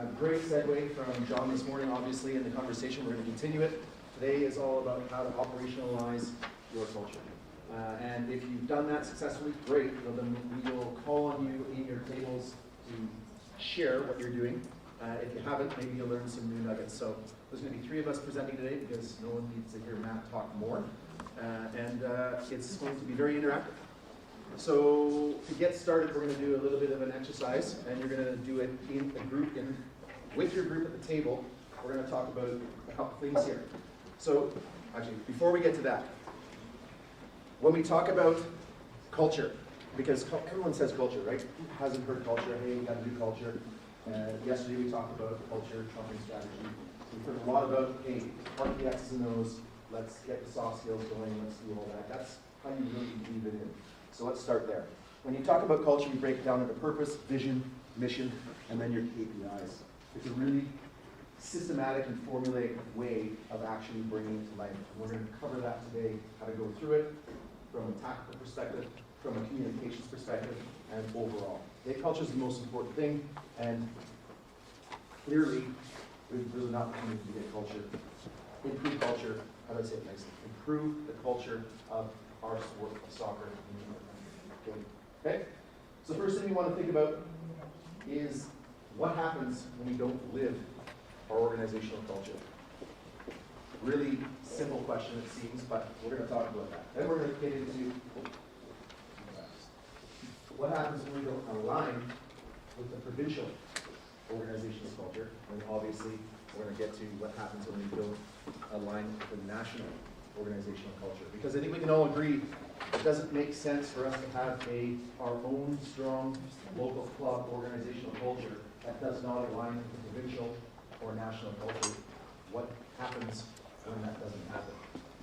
Great segue from John this morning, obviously, in the conversation. We're going to continue it. Today is all about how to operationalize your culture. And if you've done that successfully, great. Well, then we will call on you in your tables to share what you're doing. If you haven't, maybe you'll learn some new nuggets. So there's going to be 3 of us presenting today because no one needs to hear Matt talk more. And it's going to be very interactive. So to get started, we're going to do a little bit of an exercise, and you're going to do it in a group, with your group at the table. We're going to talk about a couple things here. So actually, before we get to that, when we talk about culture, because everyone says culture, right? Who hasn't heard culture? Hey, we got to do culture. Yesterday we talked about culture, trumping strategy. We've heard a lot about, hey, park the X's and O's, let's get the soft skills going, let's do all that. That's how you really weave it in. So let's start there. When you talk about culture, you break it down into purpose, vision, mission, and then your KPIs. It's a really systematic and formulaic way of actually bringing it to life. And we're going to cover that today, how to go through it from a tactical perspective, from a communications perspective, and overall. Culture is the most important thing, and clearly, we've really an opportunity to get culture, improve culture, how do I say it nicely? Improve the culture of our sport of soccer in our country. Okay? So first thing we want to think about is what happens when we don't live our organizational culture. Really simple question it seems, but we're going to talk about that. Then we're going to get into what happens when we don't align with the provincial organizational culture, and obviously we're going to get to what happens when we don't align with the national organizational culture. Because I think we can all agree it doesn't make sense for us to have our own strong local club organizational culture that does not align with the provincial or national culture. What happens when that doesn't happen?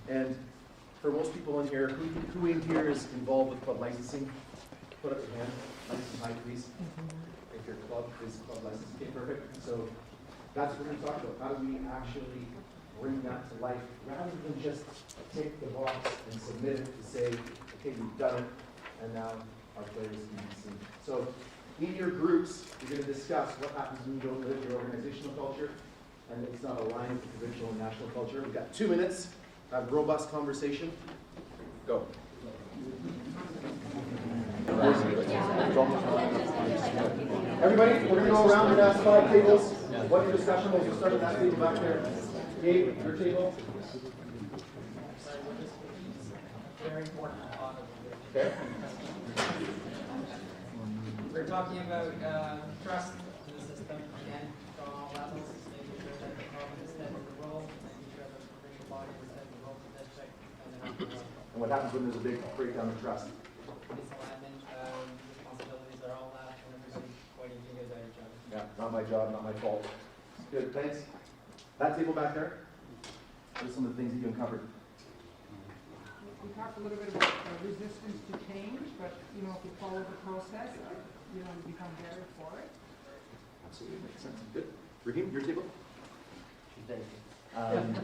And for most people in here, who in here is involved with club licensing? Put up your hand, nice and high, please. If your club is club licensed, okay, perfect. So that's what we're going to talk about. How do we actually bring that to life rather than just take the box and submit it to say, okay, we've done it, and now our players can be seen. So in your groups, you're going to discuss what happens when you don't live your organizational culture and it's not aligned with the provincial and national culture. We've got 2 minutes to have a robust conversation. Go. Everybody, we're going to go around and ask 5 tables what your discussion was. We'll start with that table back there. Gabe, your table. Very important. Okay. We're talking about trust in the system, again, from all levels, making sure that the province is steady the role, making sure that the provincial body is steady the role for district, and then after that. And what happens when there's a big breakdown of trust? Misalignment, responsibilities are all that, and everybody pointing fingers at each other. Yeah, not my job, not my fault. Good, thanks. That table back there, what are some of the things that you uncovered? We talked a little bit about resistance to change, but if you follow the process, you become better for it. Absolutely, makes sense. Good. Raheem, your table? Thank you.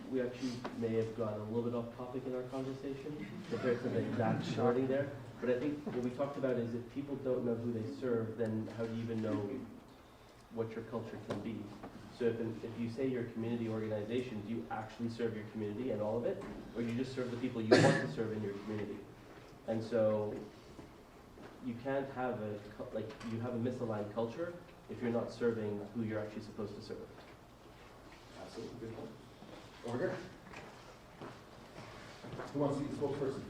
We actually may have gone a little bit off topic in our conversation compared to the exact wording there. But I think what we talked about is if people don't know who they serve, then how do you even know what your culture can be? So if you say you're a community organization, do you actually serve your community and all of it? Or you just serve the people you want to serve in your community? And so you can't have you have a misaligned culture if you're not serving who you're actually supposed to serve. Absolutely, good point. Over here. Who wants to be the spokesperson?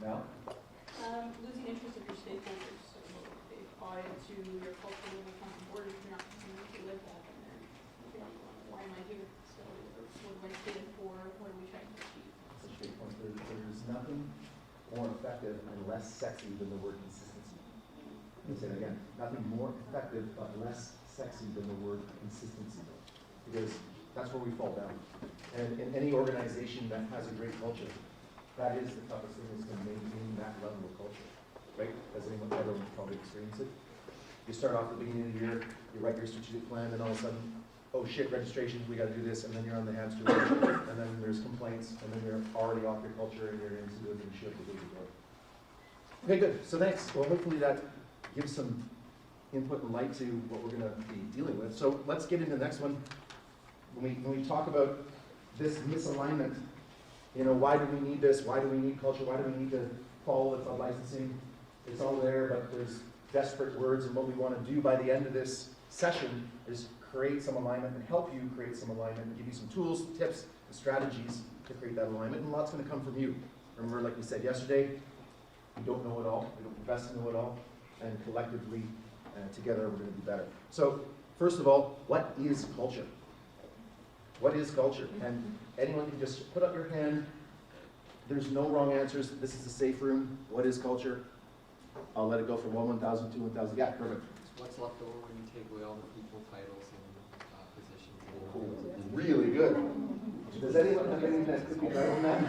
Now? Losing interest of your stakeholders. So they buy into your culture when they come on board. If you're not continuing to live that, and then why am I here? So what do I stand for? What are we trying to achieve? That's a great point. There's nothing more effective and less sexy than the word consistency. Let me say it again. Nothing more effective but less sexy than the word consistency, because that's where we fall down. And in any organization that has a great culture, that is the toughest thing, is to maintain that level of culture, right? Has everyone probably experienced it? You start off at the beginning of the year, you write your strategic plan, and all of a sudden, oh shit, registration, we gotta do this, and then you're on the hamster wheel, and then there's complaints, and then you're already off your culture, and you're into doing shit the day before. Okay, good, so thanks. Well, hopefully that gives some input and light to what we're gonna be dealing with. So let's get into the next one. When we talk about this misalignment, you know, why do we need this? Why do we need culture? Why do we need to follow the club licensing? It's all there, but there's desperate words, and what we want to do by the end of this session is create some alignment and help you create some alignment and give you some tools, tips, and strategies to create that alignment, and a lot's going to come from you. Remember, like we said yesterday, we don't know it all, we don't profess to know it all, and collectively, together, we're going to be better. So, first of all, what is culture? What is culture? And anyone can just put up your hand. There's no wrong answers. This is a safe room. What is culture? I'll let it go from 1,000 to 1,000. Yeah, perfect. What's left over when you take away all the people, titles, and positions? Really good. Does anyone have anything that could be better than that?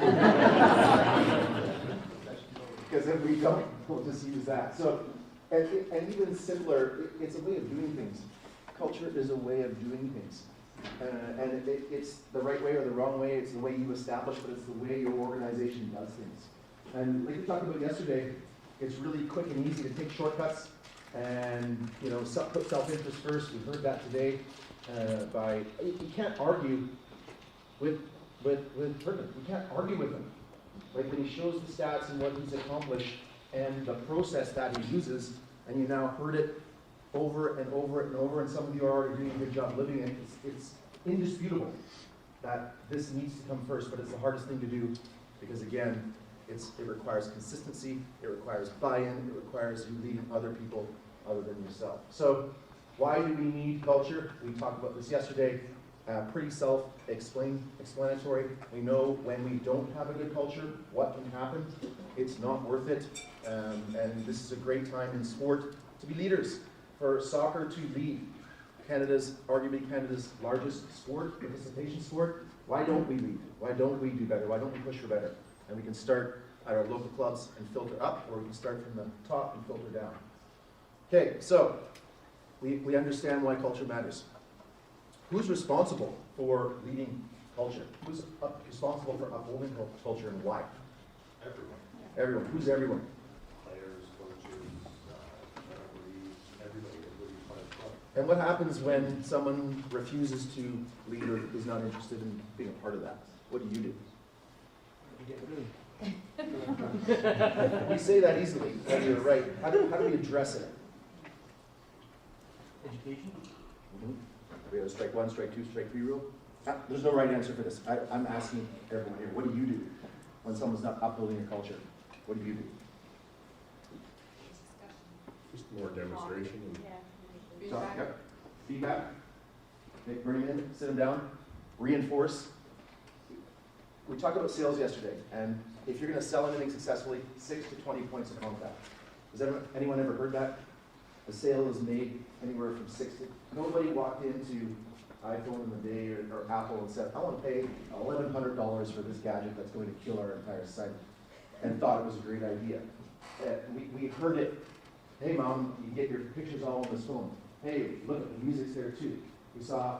Because if we don't, we'll just use that. So, and even simpler, it's a way of doing things. Culture is a way of doing things. And it's the right way or the wrong way. It's the way you establish, but it's the way your organization does things. And like we talked about yesterday, it's really quick and easy to take shortcuts and, you know, put self-interest first. We heard that today. You can't argue with Herman. You can't argue with him. Like when he shows the stats and what he's accomplished and the process that he uses, and you now heard it over and over and over, and some of you are already doing a good job living it. It's indisputable that this needs to come first, but it's the hardest thing to do because, again, it requires consistency, it requires buy-in, it requires you leading other people other than yourself. So why do we need culture? We talked about this yesterday. Pretty self-explanatory. We know when we don't have a good culture, what can happen. It's not worth it. And this is a great time in sport to be leaders. For soccer to lead, arguably Canada's largest sport, participation sport, why don't we lead? Why don't we do better? Why don't we push for better? And we can start at our local clubs and filter up, or we can start from the top and filter down. Okay, so we understand why culture matters. Who's responsible for leading culture? Who's responsible for upholding culture, and why? Everyone. Everyone. Who's everyone? Players, coaches, referees, everybody part of the club. And what happens when someone refuses to lead or is not interested in being a part of that? What do you do? We say that easily, and you're right. How do we address it? Education? Mm-hmm. We have a strike one, strike two, strike three rule. There's no right answer for this. I'm asking everyone here, what do you do when someone's not upholding your culture? What do you do? Just more demonstration and Talk, yep. Feedback. Okay, bring them in, sit them down, reinforce. We talked about sales yesterday, and if you're going to sell anything successfully, 6 to 20 points of contact. Has anyone ever heard that? A sale is made anywhere from 6 to... Nobody walked into iPhone in the day or Apple and said, I want to pay $1,100 for this gadget that's going to kill our entire site, and thought it was a great idea. We heard it. Hey, Mom, you get your pictures all on this phone. Hey, look, the music's there too. We saw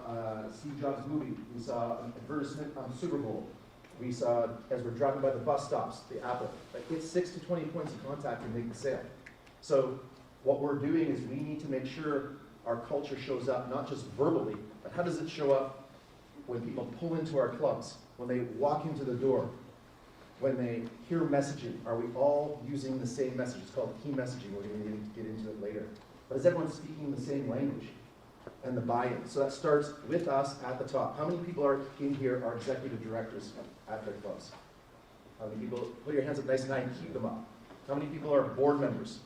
Steve Jobs' movie. We saw an advertisement on Super Bowl. We saw, as we're driving by the bus stops, the Apple. Like, it's 6 to 20 points of contact to make the sale. So what we're doing is we need to make sure our culture shows up, not just verbally, but how does it show up when people pull into our clubs, when they walk into the door, when they hear messaging? Are we all using the same message? It's called key messaging. We're going to get into it later. But is everyone speaking the same language? And the buy-in. So that starts with us at the top. How many people are in here are executive directors at their clubs? How many people, put your hands up nice and high and keep them up. How many people are board members?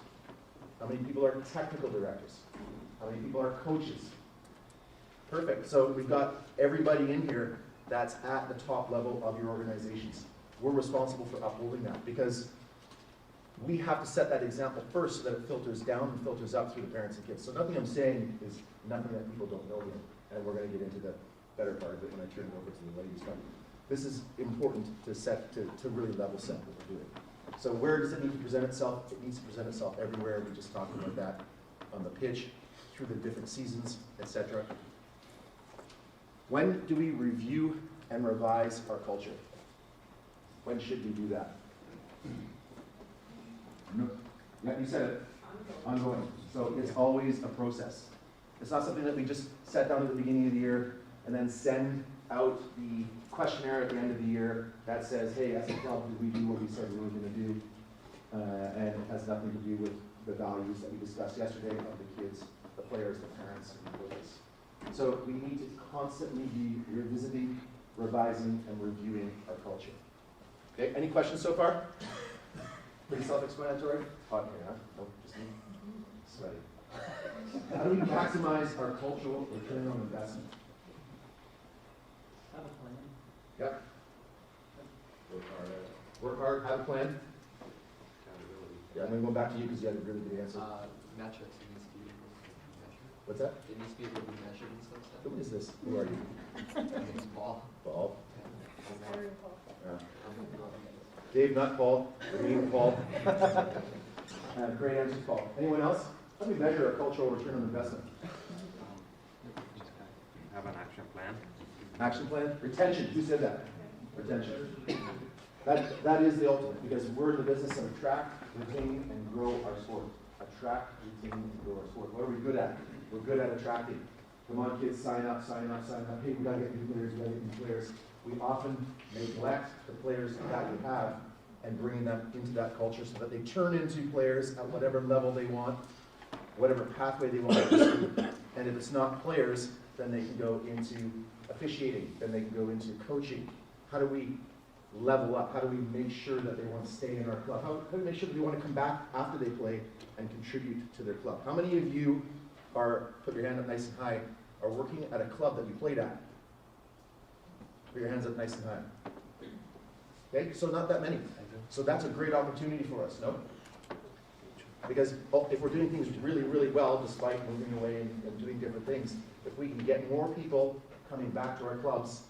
How many people are technical directors? How many people are coaches? Perfect. So we've got everybody in here that's at the top level of your organizations. We're responsible for upholding that because we have to set that example first so that it filters down and filters up through the parents and kids. So nothing I'm saying is nothing that people don't know yet, and we're gonna get into the better part of it when I turn it over to the ladies. But this is important to really level set what we're doing. So where does it need to present itself? It needs to present itself everywhere. We just talked about that on the pitch, through the different seasons, etc. When do we review and revise our culture? When should we do that? No. Yeah, you said it. Ongoing. So it's always a process. It's not something that we just set down at the beginning of the year and then send out the questionnaire at the end of the year that says, hey, as a club, did we do what we said we were going to do? And it has nothing to do with the values that we discussed yesterday of the kids, the players, the parents, and the coaches. So we need to constantly be revisiting, revising, and reviewing our culture. Okay, any questions so far? Pretty self-explanatory? Hot here, huh? Nope, just me. Sweaty. How do we maximize our cultural return on investment? Have a plan. Yep. Work hard at it. Work hard, have a plan. Accountability. Yeah, I'm gonna go back to you because you had a really good answer. Metrics, it needs to be able to be measured. What's that? It needs to be able to be measured and stuff. Who is this? Who are you? It's Paul. Paul. Yeah. Yeah. Dave, not Paul. I mean Paul. Great answer, Paul. Anyone else? How do we measure our cultural return on investment? Have an action plan. Action plan? Retention. Who said that? Retention. That is the ultimate, because we're in the business of attract, retain, and grow our sport. Attract, retain, and grow our sport. What are we good at? We're good at attracting. Come on, kids, sign up, sign up, sign up. Hey, we gotta get new players, we gotta get new players. We often neglect the players that we have and bringing them into that culture so that they turn into players at whatever level they want, whatever pathway they want to pursue. And if it's not players, then they can go into officiating, then they can go into coaching. How do we level up? How do we make sure that they want to stay in our club? How do we make sure that they want to come back after they play and contribute to their club? How many of you are, put your hand up nice and high, are working at a club that you played at? Put your hands up nice and high. Okay, so not that many. So that's a great opportunity for us, no? Because if we're doing things really, really well, despite moving away and doing different things, if we can get more people coming back to our clubs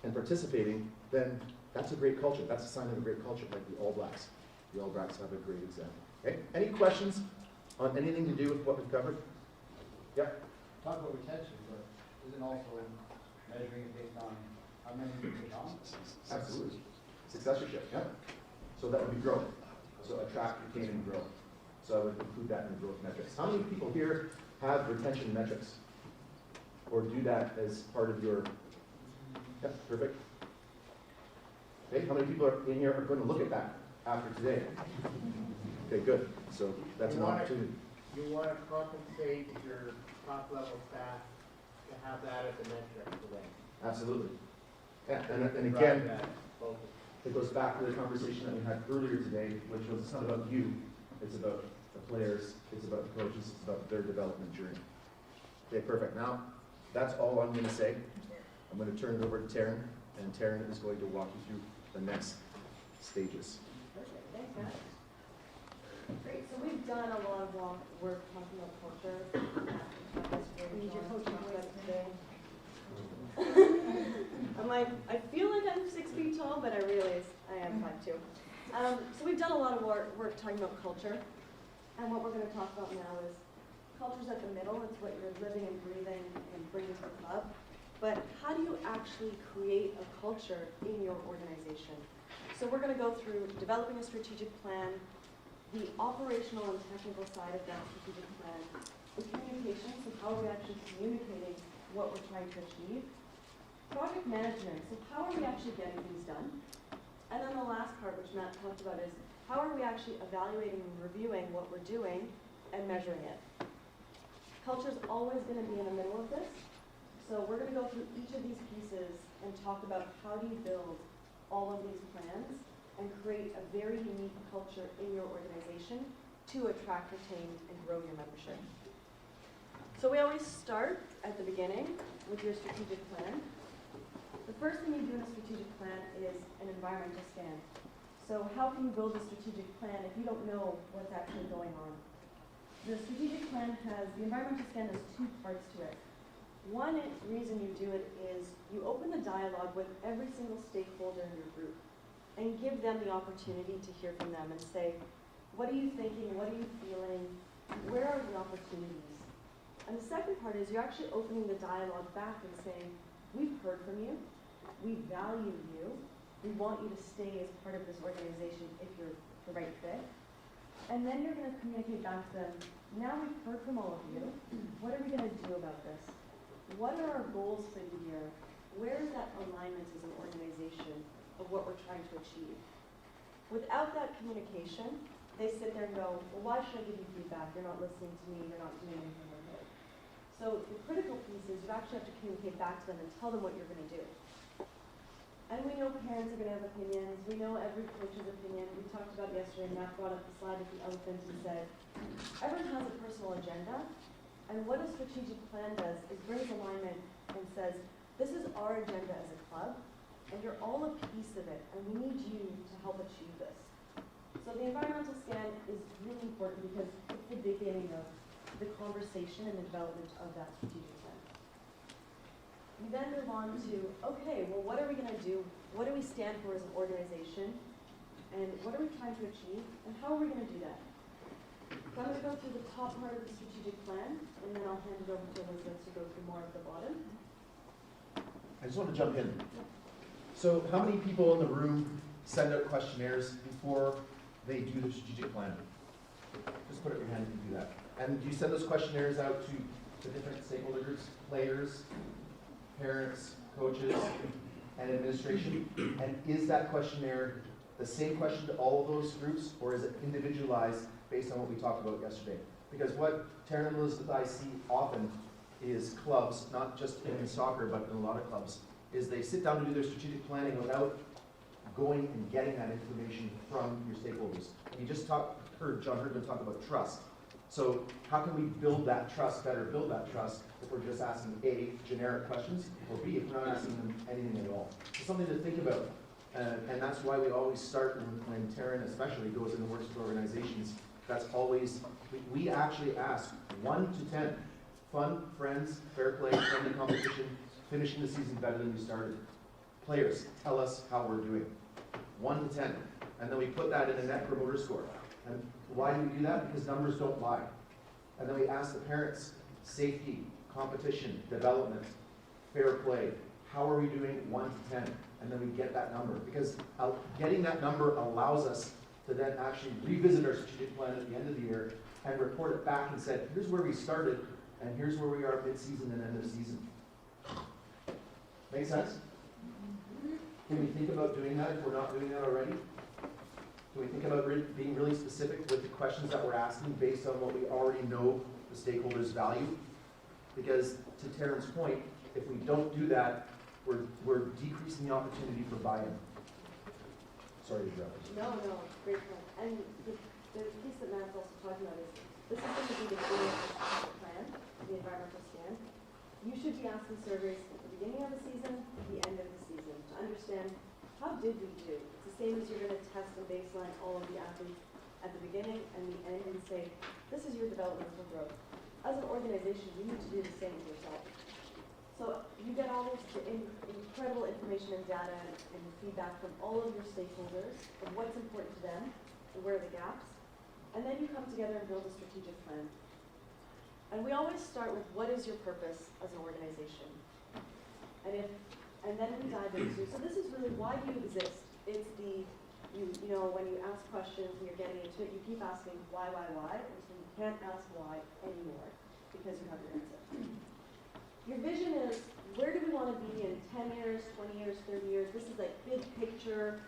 and participating, then that's a great culture. That's a sign of a great culture, like the All Blacks. The All Blacks have a great example. Okay, any questions on anything to do with what we've covered? Yeah? Talk about retention, but isn't also measuring it based on how many you take on? Absolutely. Successorship, yeah. So that would be growth. So attract, retain, and grow. So I would include that in the growth metrics. How many people here have retention metrics? Or do that as part of your, yeah, perfect. Okay, how many people are in here are going to look at that after today? Okay, good. So that's an opportunity. You want to compensate your top level staff to have that as a metric for them. Absolutely. Yeah, and Drive again, that focus. it goes back to the conversation that we had earlier today, which was it's not about you, it's about the players, it's about the coaches, it's about their development journey. Okay, perfect. Now, that's all I'm going to say. I'm going to turn it over to Taryn, and Taryn is going to walk you through the next stages. Perfect, thanks, Matt. Great, so we've done a lot of work talking about culture. Need your coaching voice today. I'm like, I feel like I'm 6 feet tall, but I realize I am 5'2". So we've done a lot of work talking about culture, and what we're going to talk about now is culture's at the middle. It's what you're living and breathing and bringing to the club. But how do you actually create a culture in your organization? So we're going to go through developing a strategic plan, the operational and technical side of that strategic plan, the communication, so how are we actually communicating what we're trying to achieve, project management, so how are we actually getting things done, and then the last part, which Matt talked about, is how are we actually evaluating and reviewing what we're doing and measuring it. Culture is always going to be in the middle of this, so we're going to go through each of these pieces and talk about how do you build all of these plans and create a very unique culture in your organization to attract, retain, and grow your membership. So we always start at the beginning with your strategic plan. The first thing you do in a strategic plan is an environmental scan. So how can you build a strategic plan if you don't know what's actually going on? The strategic plan the environmental scan has two parts to it. One reason you do it is you open the dialogue with every single stakeholder in your group and give them the opportunity to hear from them and say, what are you thinking? What are you feeling? Where are the opportunities? And the second part is you're actually opening the dialogue back and saying, we've heard from you, we value you, we want you to stay as part of this organization if you're the right fit. And then you're going to communicate back to them, now we've heard from all of you, what are we going to do about this? What are our goals for the year? Where is that alignment as an organization of what we're trying to achieve? Without that communication, they sit there and go, well, why should I give you feedback? You're not listening to me, you're not doing anything with it. So the critical piece is you actually have to communicate back to them and tell them what you're going to do. And we know parents are going to have opinions. We know every coach's opinion. We talked about yesterday, Matt brought up the slide with the elephant and said, everyone has a personal agenda. And what a strategic plan does is brings alignment and says, this is our agenda as a club, and you're all a piece of it, and we need you to help achieve this. So the environmental scan is really important because it's the beginning of the conversation and the development of that strategic plan. We then move on to, okay, well, what are we going to do? What do we stand for as an organization? And what are we trying to achieve? And how are we going to do that? So I'm going to go through the top part of the strategic plan, and then I'll hand it over to Elizabeth to go through more of the bottom. I just want to jump in. So how many people in the room send out questionnaires before they do the strategic plan? Just put up your hand if you do that. And do you send those questionnaires out to the different stakeholder groups, players, parents, coaches, and administration? And is that questionnaire the same question to all of those groups, or is it individualized based on what we talked about yesterday? Because what Taryn and Elizabeth I see often is clubs, not just in soccer, but in a lot of clubs, is they sit down to do their strategic planning without going and getting that information from your stakeholders. And you just heard John Herdman talk about trust. So how can we build that trust better, build that trust, if we're just asking A, generic questions, or B, if we're not asking them anything at all? It's something to think about. And that's why we always start when Taryn especially goes and works with organizations. That's always, we actually ask 1 to 10. Fun, friends, fair play, friendly competition, finishing the season better than we started. Players, tell us how we're doing. 1 to 10. And then we put that in a net promoter score. And why do we do that? Because numbers don't lie. And then we ask the parents, safety, competition, development, fair play. How are we doing 1 to 10? And then we get that number. Because getting that number allows us to then actually revisit our strategic plan at the end of the year and report it back and say, here's where we started, and here's where we are mid-season and end of season. Make sense? Can we think about doing that if we're not doing that already? Can we think about being really specific with the questions that we're asking based on what we already know the stakeholders value? Because to Taryn's point, if we don't do that, we're decreasing the opportunity for buy-in. Sorry to interrupt. No, great point. And the piece that Matt's also talking about is, this is going to be the beginning of the strategic plan, the environmental scan. You should be asking surveys at the beginning of the season, at the end of the season, to understand how did we do. It's the same as you're going to test and baseline all of the athletes at the beginning and the end and say, this is your developmental growth. As an organization, you need to do the same for yourself. So you get all this incredible information and data and feedback from all of your stakeholders of what's important to them and where are the gaps. And then you come together and build a strategic plan. And we always start with what is your purpose as an organization? And then we dive into, so this is really why do you exist? It's you know, when you ask questions and you're getting into it, you keep asking why, until you can't ask why anymore because you have your answer. Your vision is, where do we want to be in 10 years, 20 years, 30 years? This is like big picture.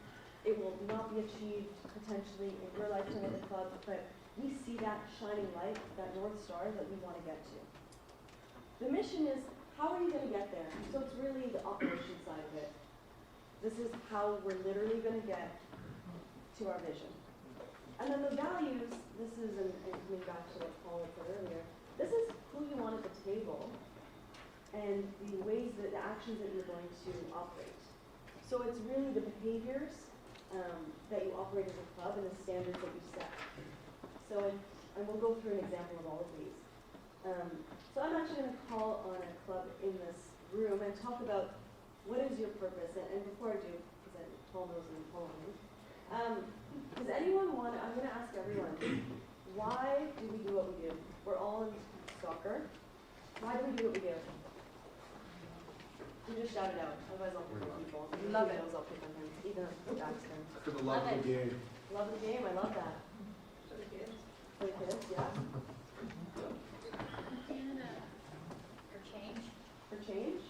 It will not be achieved potentially in your lifetime at the club, but we see that shining light, that North Star that we want to get to. The mission is, how are you going to get there? So it's really the operation side of it. This is how we're literally going to get to our vision. And then the values, this is, and coming back to what Paul had said earlier, this is who you want at the table and the ways that the actions that you're going to operate. So it's really the behaviors that you operate as a club and the standards that you set. So, and we'll go through an example of all of these. So I'm actually going to call on a club in this room and talk about what is your purpose. And before I do, because Paul knows I'm following me, does anyone want to, I'm going to ask everyone, why do we do what we do? We're all in soccer. Why do we do what we do? You just shout it out, otherwise I'll pick on people. Love it. Knows I'll pick on him, even if Jackson. For the love of the game. Love the game, I love that. For the kids. For the kids, yeah. For change. For change?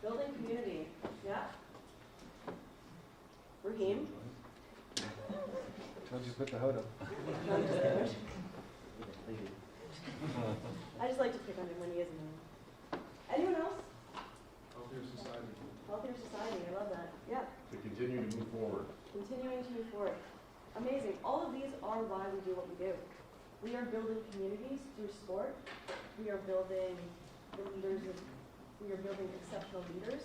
Building community, yeah. Raheem? I'll just put the hood up. No, I'm just kidding. I just like to pick on him when he isn't around. Anyone else? Healthier society. Healthier society, I love that. Yeah, To continue to move forward. continuing to move forward. Amazing. All of these are why we do what we do. We are building communities through sport. We are building the leaders of, we are building exceptional leaders.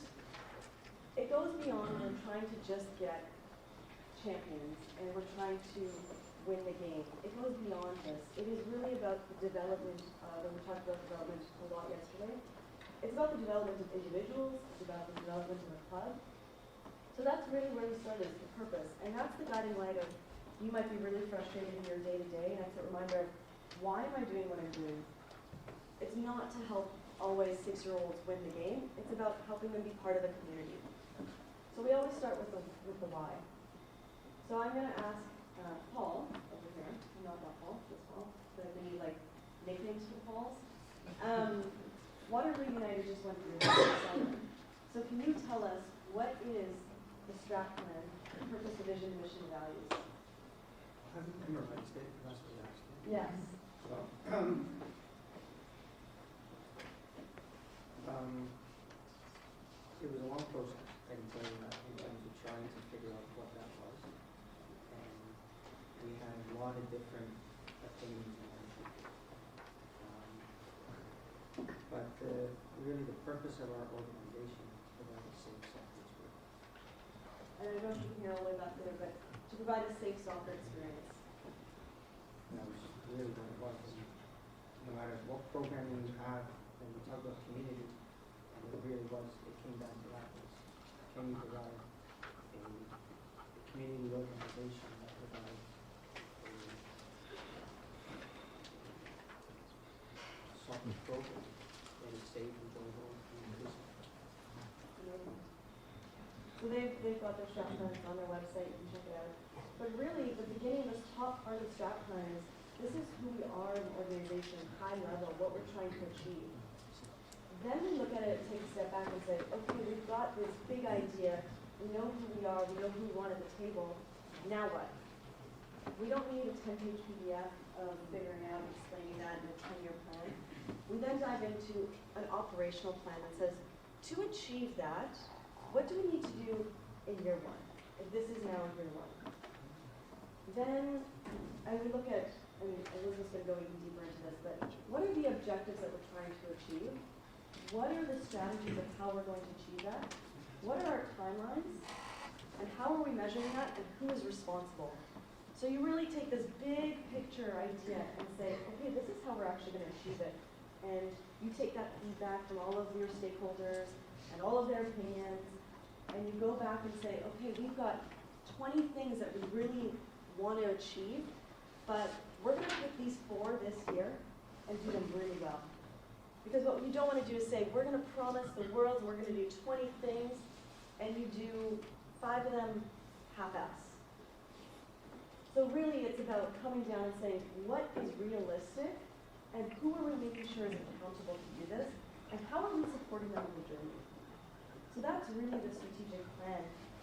It goes beyond we're trying to just get champions and we're trying to win the game. It goes beyond this. It is really about the development, when we talked about development a lot yesterday. It's about the development of individuals, it's about the development of a club. So that's really where we started, the purpose. And that's the guiding light of, you might be really frustrated in your day-to-day, and it's a reminder of, why am I doing what I'm doing? It's not to help always 6-year-olds win the game, it's about helping them be part of the community. So we always start with the why. So I'm gonna ask Paul over here, not that Paul, this Paul, but we like nicknames for Pauls. Waterloo United just went through this. So can you tell us what is the strat plan, purpose, vision, mission, values? Have you memorized it? That's what you're asking. Yes. It was a long process, I can tell you that, in terms of trying to figure out what that was. And we had a lot of different opinions on it. But really the purpose of our organization is to provide a safe soccer experience. And I don't know if you can hear all the way back there, but to provide a safe soccer experience. And that was really what it was. No matter what programming you have, and we talk about community, and it really was, it came down to that, was can you provide a community organization that provides a soccer program that is safe, enjoyable, and inclusive. So they've got their strat plans on their website, you can check it out. But really, the beginning, this top part of the strat plan is, this is who we are as an organization, high level, what we're trying to achieve. Then we look at it, take a step back and say, okay, we've got this big idea, we know who we are, we know who we want at the table, now what? We don't need a 10-page PDF of figuring out and explaining that in a 10-year plan. We then dive into an operational plan that says, to achieve that, what do we need to do in year one? If this is now year one. Then, and we look at, I mean, Elizabeth's going to go even deeper into this, but what are the objectives that we're trying to achieve? What are the strategies of how we're going to achieve that? What are our timelines? And how are we measuring that? And who is responsible? So you really take this big picture idea and say, okay, this is how we're actually going to achieve it. And you take that feedback from all of your stakeholders and all of their opinions, and you go back and say, okay, we've got 20 things that we really want to achieve, but we're going to pick these 4 this year and do them really well. Because what you don't want to do is say, we're going to promise the world we're going to do 20 things, and you do 5 of them half-ass. So really it's about coming down and saying, what is realistic, and who are we making sure is accountable to do this, and how are we supporting them in the journey? So that's really the strategic plan.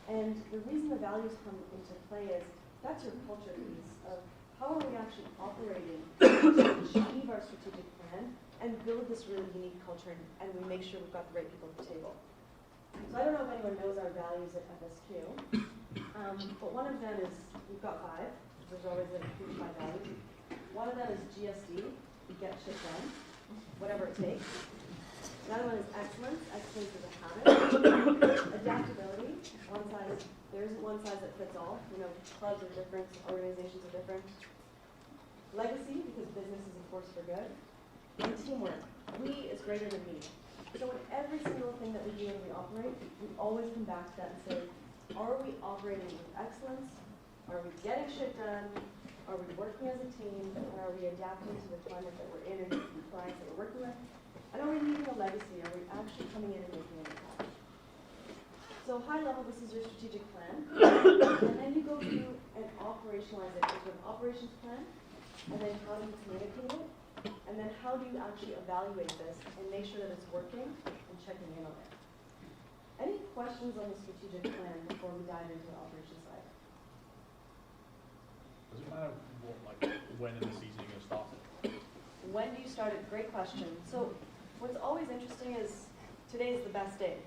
And the reason the values come into play is, that's your culture piece of how are we actually operating to achieve our strategic plan and build this really unique culture, and we make sure we've got the right people at the table. So I don't know if anyone knows our values at FSQ, but one of them is, we've got 5, there's always a huge 5 values. One of them is GSD, we get shit done, whatever it takes. Another one is excellence, excellence is a habit. Adaptability, one's there isn't one size that fits all. You know, clubs are different, organizations are different. Legacy, because business is a force for good. And teamwork. We is greater than me. So in every single thing that we do when we operate, we always come back to that and say, are we operating with excellence? Are we getting shit done? Are we working as a team? And are we adapting to the climate that we're in and the clients that we're working with? And are we leaving a legacy? Are we actually coming in and making an impact? So high level, this is your strategic plan. And then you go through and operationalize it into an operations plan. And then how do you communicate it? And then how do you actually evaluate this and make sure that it's working and checking in on it? Any questions on the strategic plan before we dive into the operations side? Does it matter when in the season you're going to start it? When do you start it? Great question. So what's always interesting is today is the best day.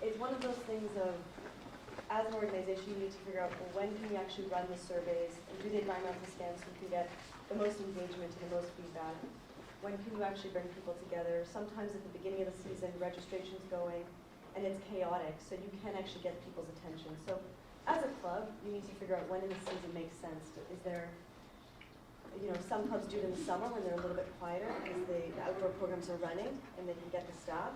It's one of those things of, as an organization, you need to figure out, well, when can we actually run the surveys and do the environmental scans so we can get the most engagement and the most feedback? When can you actually bring people together? Sometimes at the beginning of the season, registration's going and it's chaotic, so you can actually get people's attention. So as a club, you need to figure out when in the season makes sense. Is there, you know, some clubs do it in the summer when they're a little bit quieter because the outdoor programs are running and they can get the staff.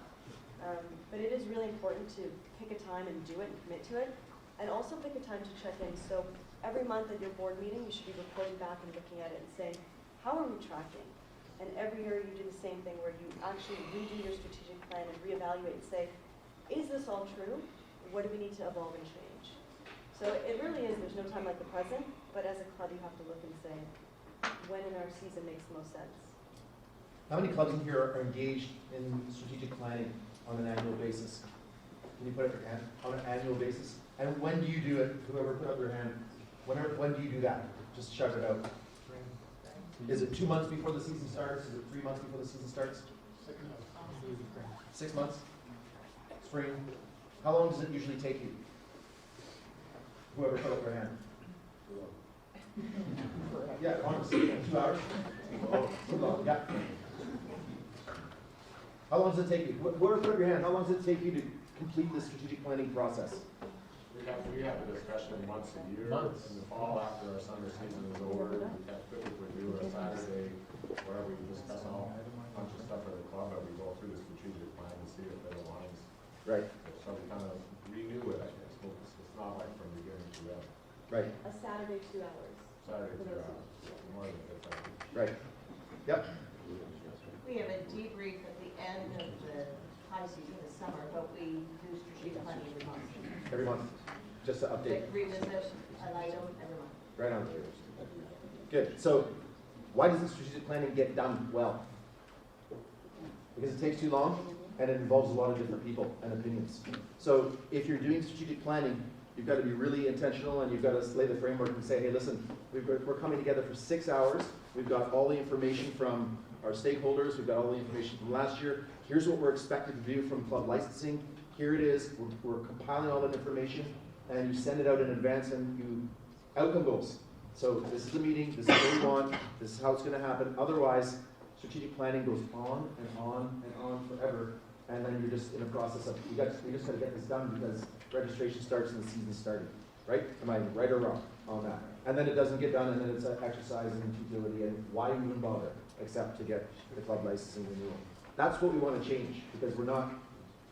But it is really important to pick a time and do it and commit to it. And also pick a time to check in. So every month at your board meeting, you should be reporting back and looking at it and saying, how are we tracking? And every year you do the same thing where you actually redo your strategic plan and reevaluate and say, is this all true? What do we need to evolve and change? So it really is, there's no time like the present, but as a club you have to look and say, when in our season makes the most sense? How many clubs in here are engaged in strategic planning on an annual basis? Can you put up your hand? On an annual basis? And when do you do it? Whoever put up their hand, when do you do that? Just shout it out. Is it 2 months before the season starts? Is it 3 months before the season starts? 6 months? Spring? How long does it usually take you? Whoever put up their hand. Yeah, honestly, 2 hours? Oh, too long, yeah. How long does it take you? Whoever put up your hand, how long does it take you to complete the strategic planning process? We have a discussion once a year. In the fall, after our summer season is over, we typically do a Saturday where we discuss a whole bunch of stuff for the club, and we go through the strategic plan and see if it aligns. Right. So we kind of renew it, I guess. It's not like from beginning to end. Right. A Saturday, 2 hours. Saturday, 2 hours, more than 5 hours. Right. Yep. We have a debrief at the end of the high season this summer, but we do strategic planning every month. Every month, just to update. Like revisit an item every month. Right on. Good. So, why doesn't strategic planning get done well? Because it takes too long and it involves a lot of different people and opinions. So, if you're doing strategic planning, you've got to be really intentional and you've got to lay the framework and say, hey, listen, we're coming together for 6 hours. We've got all the information from our stakeholders. We've got all the information from last year. Here's what we're expected to do from club licensing. Here it is. We're compiling all that information, and you send it out in advance, and you outcome goals. So this is the meeting. This is what we want. This is how it's going to happen. Otherwise, strategic planning goes on and on and on forever, and then you're just in a process of we just got to get this done because registration starts and the season's starting. Right? Am I right or wrong on that? And then it doesn't get done, and then it's an exercise in futility. And why even bother except to get the club licensing renewal? That's what we want to change because we're not.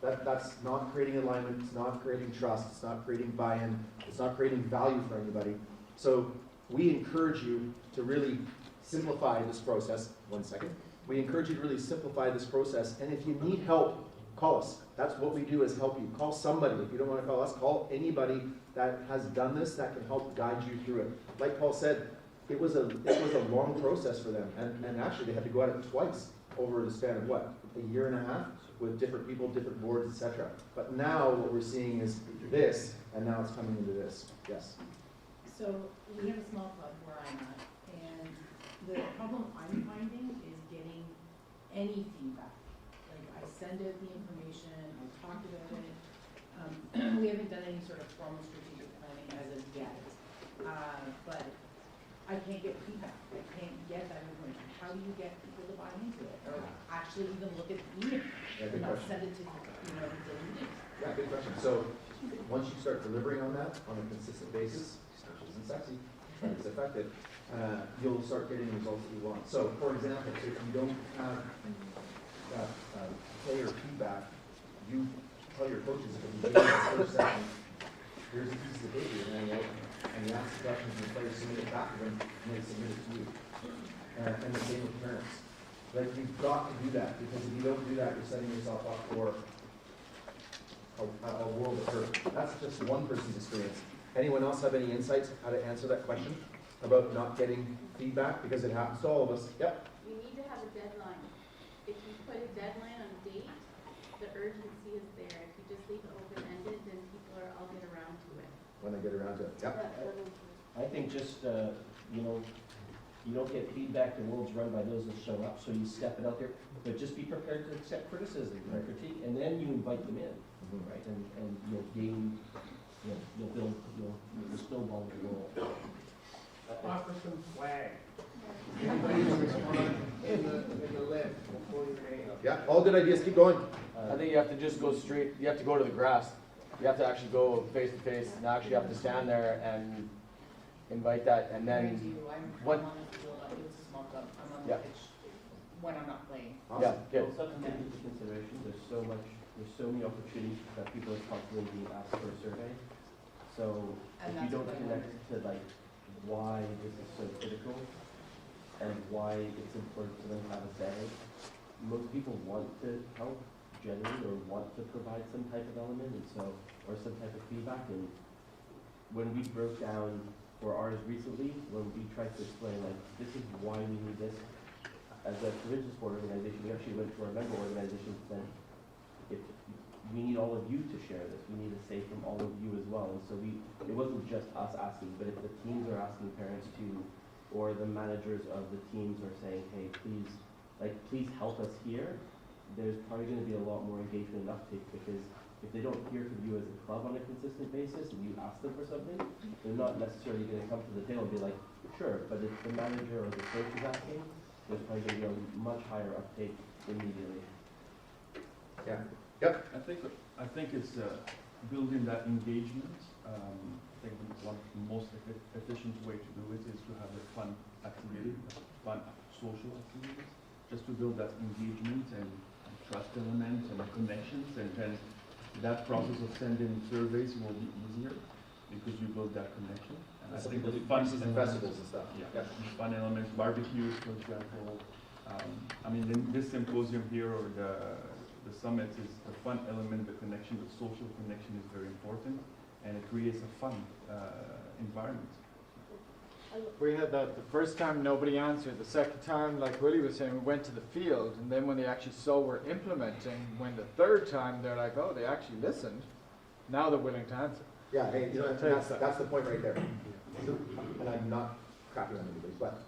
That's not creating alignment. It's not creating trust. It's not creating buy-in. It's not creating value for anybody. So we encourage you to really simplify this process. 1 second. We encourage you to really simplify this process. And if you need help, call us. That's what we do is help you. Call somebody. If you don't want to call us, call anybody that has done this that can help guide you through it. Like Paul said, it was a long process for them. And actually they had to go at it twice over the span of what? A year and a half with different people, different boards, etc. But now what we're seeing is this, and now it's coming into this. Yes? So we have a small club where I'm at, and the problem I'm finding is getting any feedback. Like I send out the information, I talk about it. We haven't done any sort of formal strategic planning as of yet, but I can't get feedback. I can't get that information. How do you get people to buy into it, or actually even look at the email Yeah, good and not question. send it to the meeting? Yeah, good question. So once you start delivering on that on a consistent basis, which isn't sexy, but it's effective, you'll start getting the results that you want. So, for example, if you don't have player feedback, you tell your coaches at the beginning of the first session, here's a piece of paper, and you ask the questions, and the players submit it back to them, and they submit it to you. And the same with parents. Like, you've got to do that, because if you don't do that, you're setting yourself up for a world of hurt. That's just one person's experience. Anyone else have any insights how to answer that question about not getting feedback? Because it happens to all of us. Yep. We need to have a deadline. If you put a deadline on a date, the urgency is there. If you just leave it open-ended, then people I'll get around to it. When they get around to it. Yep. I think just, you know, you don't get feedback, the world's run by those that show up, so you step it out there, but just be prepared to accept criticism and critique, and then you invite them in, right? And you'll gain, you'll build, you'll snowball the roll. Offer some swag. Anybody who respond in the list before your name. Yeah, all good ideas. Keep going. I think you have to just go straight, you have to go to the grass. You have to actually go face to face, and actually have to stand there and invite that, and then what? I'm on the field, it's a small club, I'm on the Yeah. pitch when I'm not playing. Awesome. Yeah, good. Also, take into consideration, there's so many opportunities that people are constantly being asked for a survey. So And if you that's don't what I connect to like why this is so critical and why it's important for them to have a say, most people want to help generally or want to provide some type of element, and so, or some type of feedback. And when we broke down for ours recently, when we tried to explain like this is why we need this as a provincial sport organization, we actually went to our member organizations and said, if we need all of you to share this, we need a say from all of you as well. And so it wasn't just us asking, but if the teams are asking parents to, or the managers of the teams are saying, hey, please help us here, there's probably going to be a lot more engagement and uptake, because if they don't hear from you as a club on a consistent basis and you ask them for something, they're not necessarily going to come to the table and be like, sure, but if the manager or the coach is asking, there's probably going to be a much higher uptake immediately. Yeah. Yep. I think it's building that engagement. I think one of the most efficient way to do it is to have a fun activity, fun social activities, just to build that engagement and trust element and connections, and then that process of sending surveys will be easier because you build that connection. And I think the fun and festivals and stuff. Yeah, fun elements, barbecues, for example. I mean, in this symposium here or the summit is the fun element, the connection, the social connection is very important, and it creates a fun environment. We had that the first time, nobody answered. The second time, like Willie was saying, we went to the field, and then when they actually saw we're implementing, when the third time they're like, oh, they actually listened. Now they're willing to answer. Yeah, hey, that's the point right there. So, and I'm not crapping on anybody, but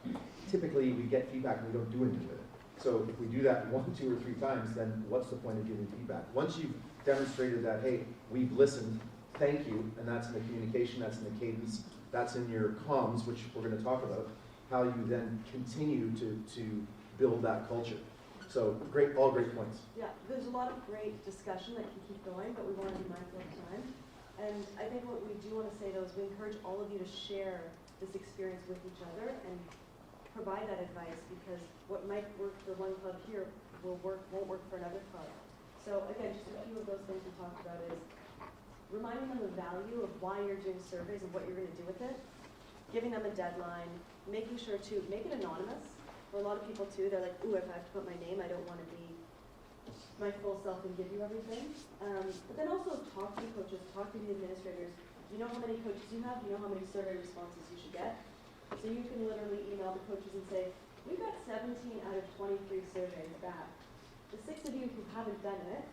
typically we get feedback and we don't do anything with it. So if we do that 1, 2, or 3 times, then what's the point of giving feedback? Once you've demonstrated that, hey, we've listened, thank you, and that's in the communication, that's in the cadence, that's in your comms, which we're going to talk about, how you then continue to build that culture. So all great points. Yeah, there's a lot of great discussion that can keep going, but we want to be mindful of time. And I think what we do want to say, though, is we encourage all of you to share this experience with each other and provide that advice, because what might work for one club here won't work for another club. So again, just a few of those things we talked about is reminding them the value of why you're doing surveys and what you're going to do with it, giving them a deadline, making sure to make it anonymous. For a lot of people too, they're like, ooh, if I have to put my name, I don't want to be my full self and give you everything. But then also talk to the coaches, talk to the administrators. Do you know how many coaches you have? Do you know how many survey responses you should get? So you can literally email the coaches and say, we've got 17 out of 23 surveys back. The 6 of you who haven't done it,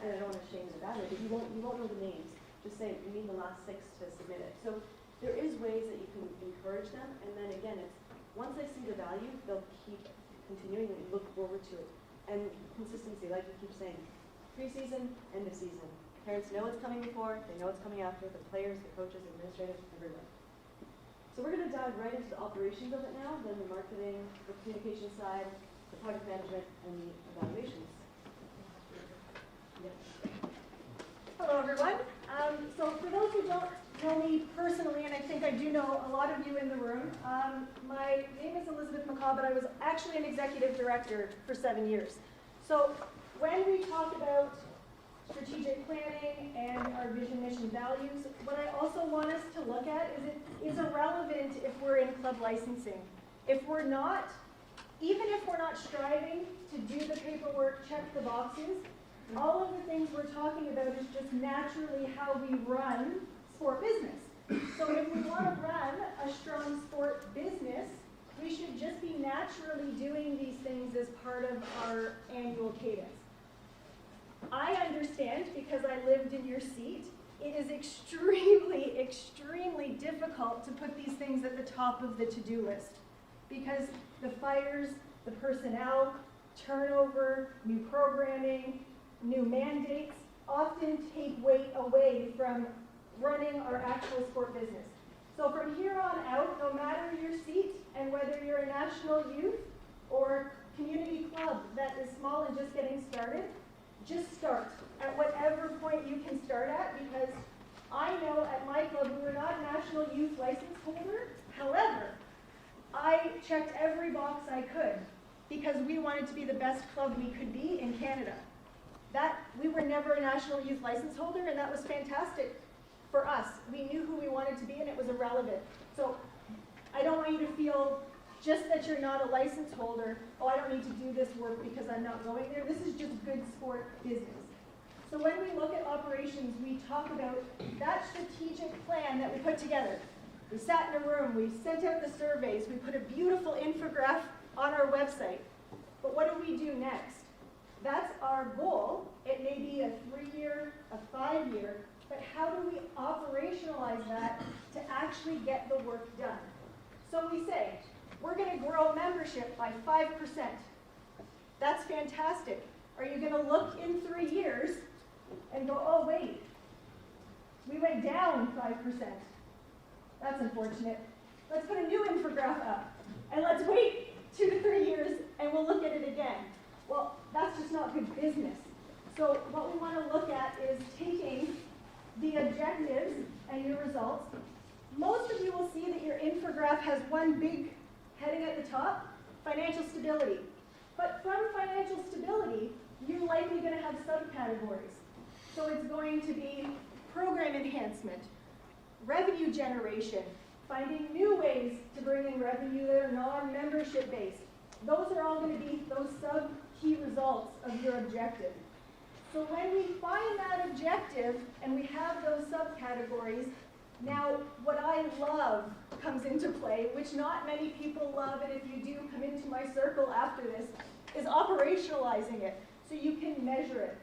and I don't want to shame the bad way, but you won't know the names. Just say you need the last 6 to submit it. So there is ways that you can encourage them, and then again, it's once they see the value, they'll keep continuing and look forward to it. And consistency, like you keep saying, preseason, end of season. Parents know it's coming before, they know it's coming after, the players, the coaches, administrators, everyone. So we're going to dive right into the operations of it now, then the marketing, the communication side, the project management, and the evaluations. Hello, everyone. do know a lot of you in the room. My name is Elizabeth McCaw, but I was actually an executive director for 7 years. So when we talk about strategic planning and our vision, mission, values, what I also want us to look at is it is irrelevant if we're in club licensing. If we're not, even if we're not striving to do the paperwork, check the boxes, all of the things we're talking about is just naturally how we run sport business. So if we want to run a strong sport business, we should just be naturally doing these things as part of our annual cadence. I understand, because I lived in your seat, it is extremely, extremely difficult to put these things at the top of the to-do list. Because the fires, the personnel, turnover, new programming, new mandates often take weight away from running our actual sport business. So from here on out, no matter your seat and whether you're a national youth or community club that is small and just getting started, just start at whatever point you can start at, because I know at my club we were not a national youth license holder. However, I checked every box I could because we wanted to be the best club we could be in Canada. We were never a national youth license holder, and that was fantastic for us. We knew who we wanted to be, and it was irrelevant. So I don't want you to feel just that you're not a license holder, oh, I don't need to do this work because I'm not going there. This is just good sport business. So when we look at operations, we talk about that strategic plan that we put together. We sat in a room, we sent out the surveys, we put a beautiful infographic on our website. But what do we do next? That's our goal. It may be a 3-year, a 5-year, but how do we operationalize that to actually get the work done? So we say, we're going to grow membership by 5%. That's fantastic. Are you going to look in 3 years and go, oh wait, we went down 5%. That's unfortunate. Let's put a new infographic up, and let's wait 2 to 3 years, and we'll look at it again. Well, that's just not good business. So what we want to look at is taking the objectives and your results. Most of you will see that your infographic has one big heading at the top, financial stability. But from financial stability, you're likely going to have subcategories. So it's going to be program enhancement, revenue generation, finding new ways to bring in revenue that are non-membership based. Those are all going to be those sub-key results of your objective. So when we find that objective and we have those subcategories, now what I love comes into play, which not many people love, and if you do come into my circle after this, is operationalizing it so you can measure it.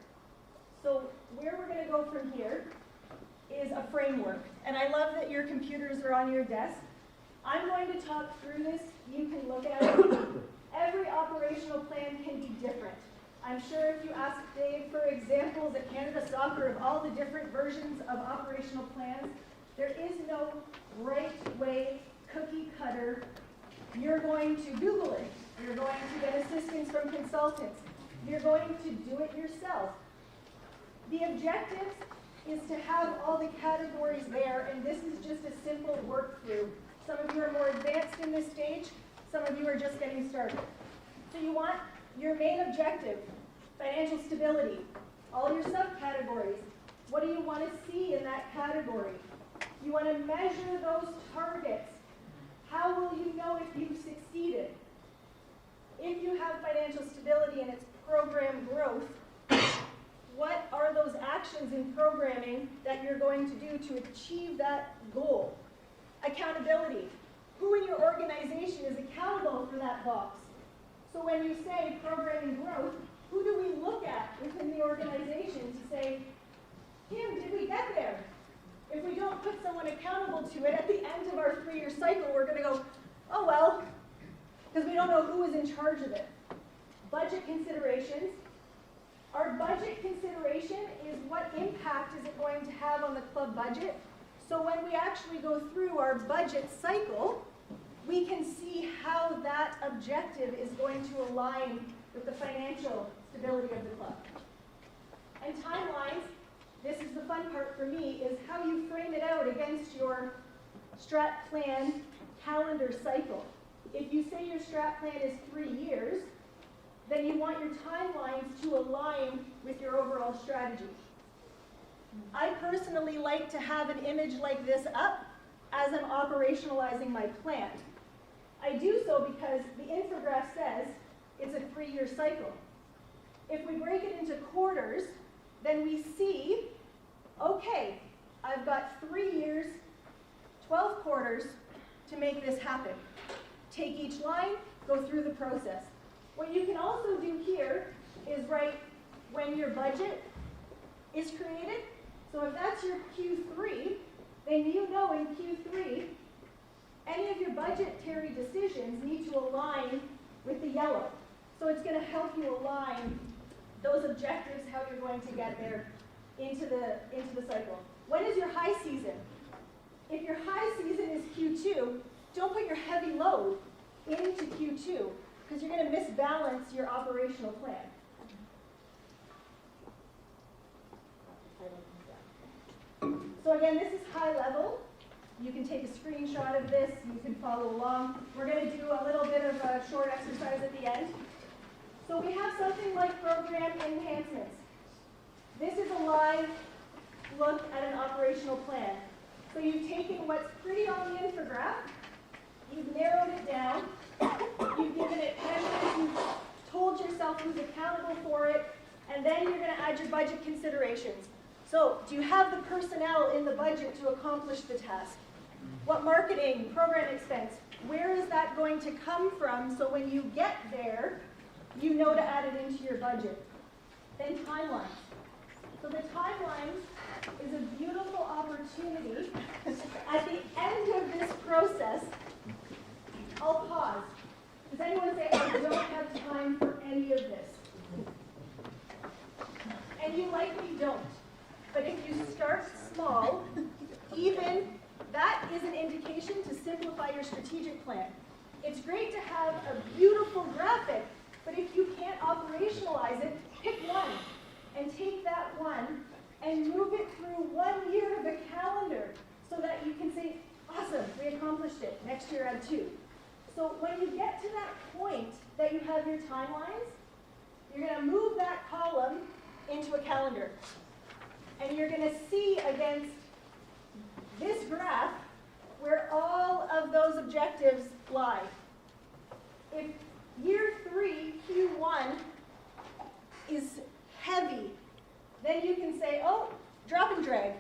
So where we're going to go from here is a framework. And I love that your computers are on your desk. I'm going to talk through this. You can look at it. Every operational plan can be different. I'm sure if you ask Dave for examples at Canada Soccer of all the different versions of operational plans, there is no right way, cookie cutter. You're going to Google it. You're going to get assistance from consultants. You're going to do it yourself. The objective is to have all the categories there, and this is just a simple work through. Some of you are more advanced in this stage, some of you are just getting started. So you want your main objective, financial stability, all your subcategories. What do you want to see in that category? You want to measure those targets. How will you know if you've succeeded? If you have financial stability and it's program growth, what are those actions in programming that you're going to do to achieve that goal? Accountability. Who in your organization is accountable for that box? So when you say programming growth, who do we look at within the organization to say, Kim, did we get there? If we don't put someone accountable to it, at the end of our 3-year cycle, we're going to go, oh well, because we don't know who is in charge of it. Budget considerations. Our budget consideration is what impact is it going to have on the club budget. So when we actually go through our budget cycle, we can see how that objective is going to align with the financial stability of the club. And timelines, this is the fun part for me, is how you frame it out against your strat plan calendar cycle. If you say your strat plan is 3 years, then you want your timelines to align with your overall strategy. I personally like to have an image like this up as I'm operationalizing my plan. I do so because the infograph says it's a 3-year cycle. If we break it into quarters, then we see, okay, I've got 3 years, 12 quarters to make this happen. Take each line, go through the process. What you can also do here is write when your budget is created. So if that's your Q3, then you know in Q3, any of your budgetary decisions need to align with the yellow. So it's going to help you align those objectives, how you're going to get there into the cycle. When is your high season? If your high season is Q2, don't put your heavy load into Q2 because you're going to misbalance your operational plan. So again, this is high level. You can take a screenshot of this. You can follow along. We're going to do a little bit of a short exercise at the end. So we have something like program enhancements. This is a live look at an operational plan. So you've taken what's pretty on the infograph, you've narrowed it down, you've given it measures, you've told yourself who's accountable for it, and then you're going to add your budget considerations. So do you have the personnel in the budget to accomplish the task? What marketing, program expense, where is that going to come from so when you get there, you know to add it into your budget? Then timelines. So the timelines is a beautiful opportunity. At the end of this process, I'll pause. Does anyone say, I don't have time for any of this? And you likely don't. But if you start small, even that is an indication to simplify your strategic plan. It's great to have a beautiful graphic, but if you can't operationalize it, pick one and take that one and move it through 1 year of a calendar so that you can say, awesome, we accomplished it. Next year, add 2. So when you get to that point that you have your timelines, you're going to move that column into a calendar. And you're going to see against this graph where all of those objectives lie. If year 3, Q1, is heavy, then you can say, oh, drop and drag.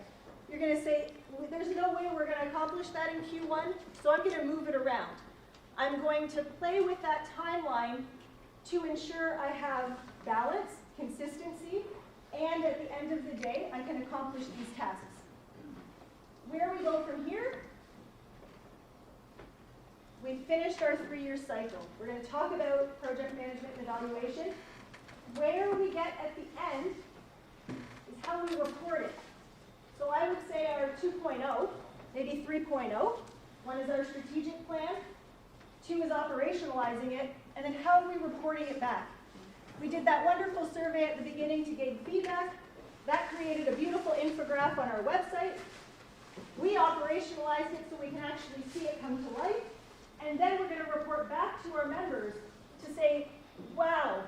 You're going to say, there's no way we're going to accomplish that in Q1, so I'm going to move it around. I'm going to play with that timeline to ensure I have balance, consistency, and at the end of the day, I can accomplish these tasks. Where we go from here, we've finished our 3-year cycle. We're going to talk about project management and evaluation. Where we get at the end is how we report it. So I would say our 2.0, maybe 3.0. 1 is our strategic plan, 2 is operationalizing it, and then how are we reporting it back? We did that wonderful survey at the beginning to gain feedback. That created a beautiful infograph on our website. We operationalized it so we can actually see it come to life. And then we're going to report back to our members to say, wow,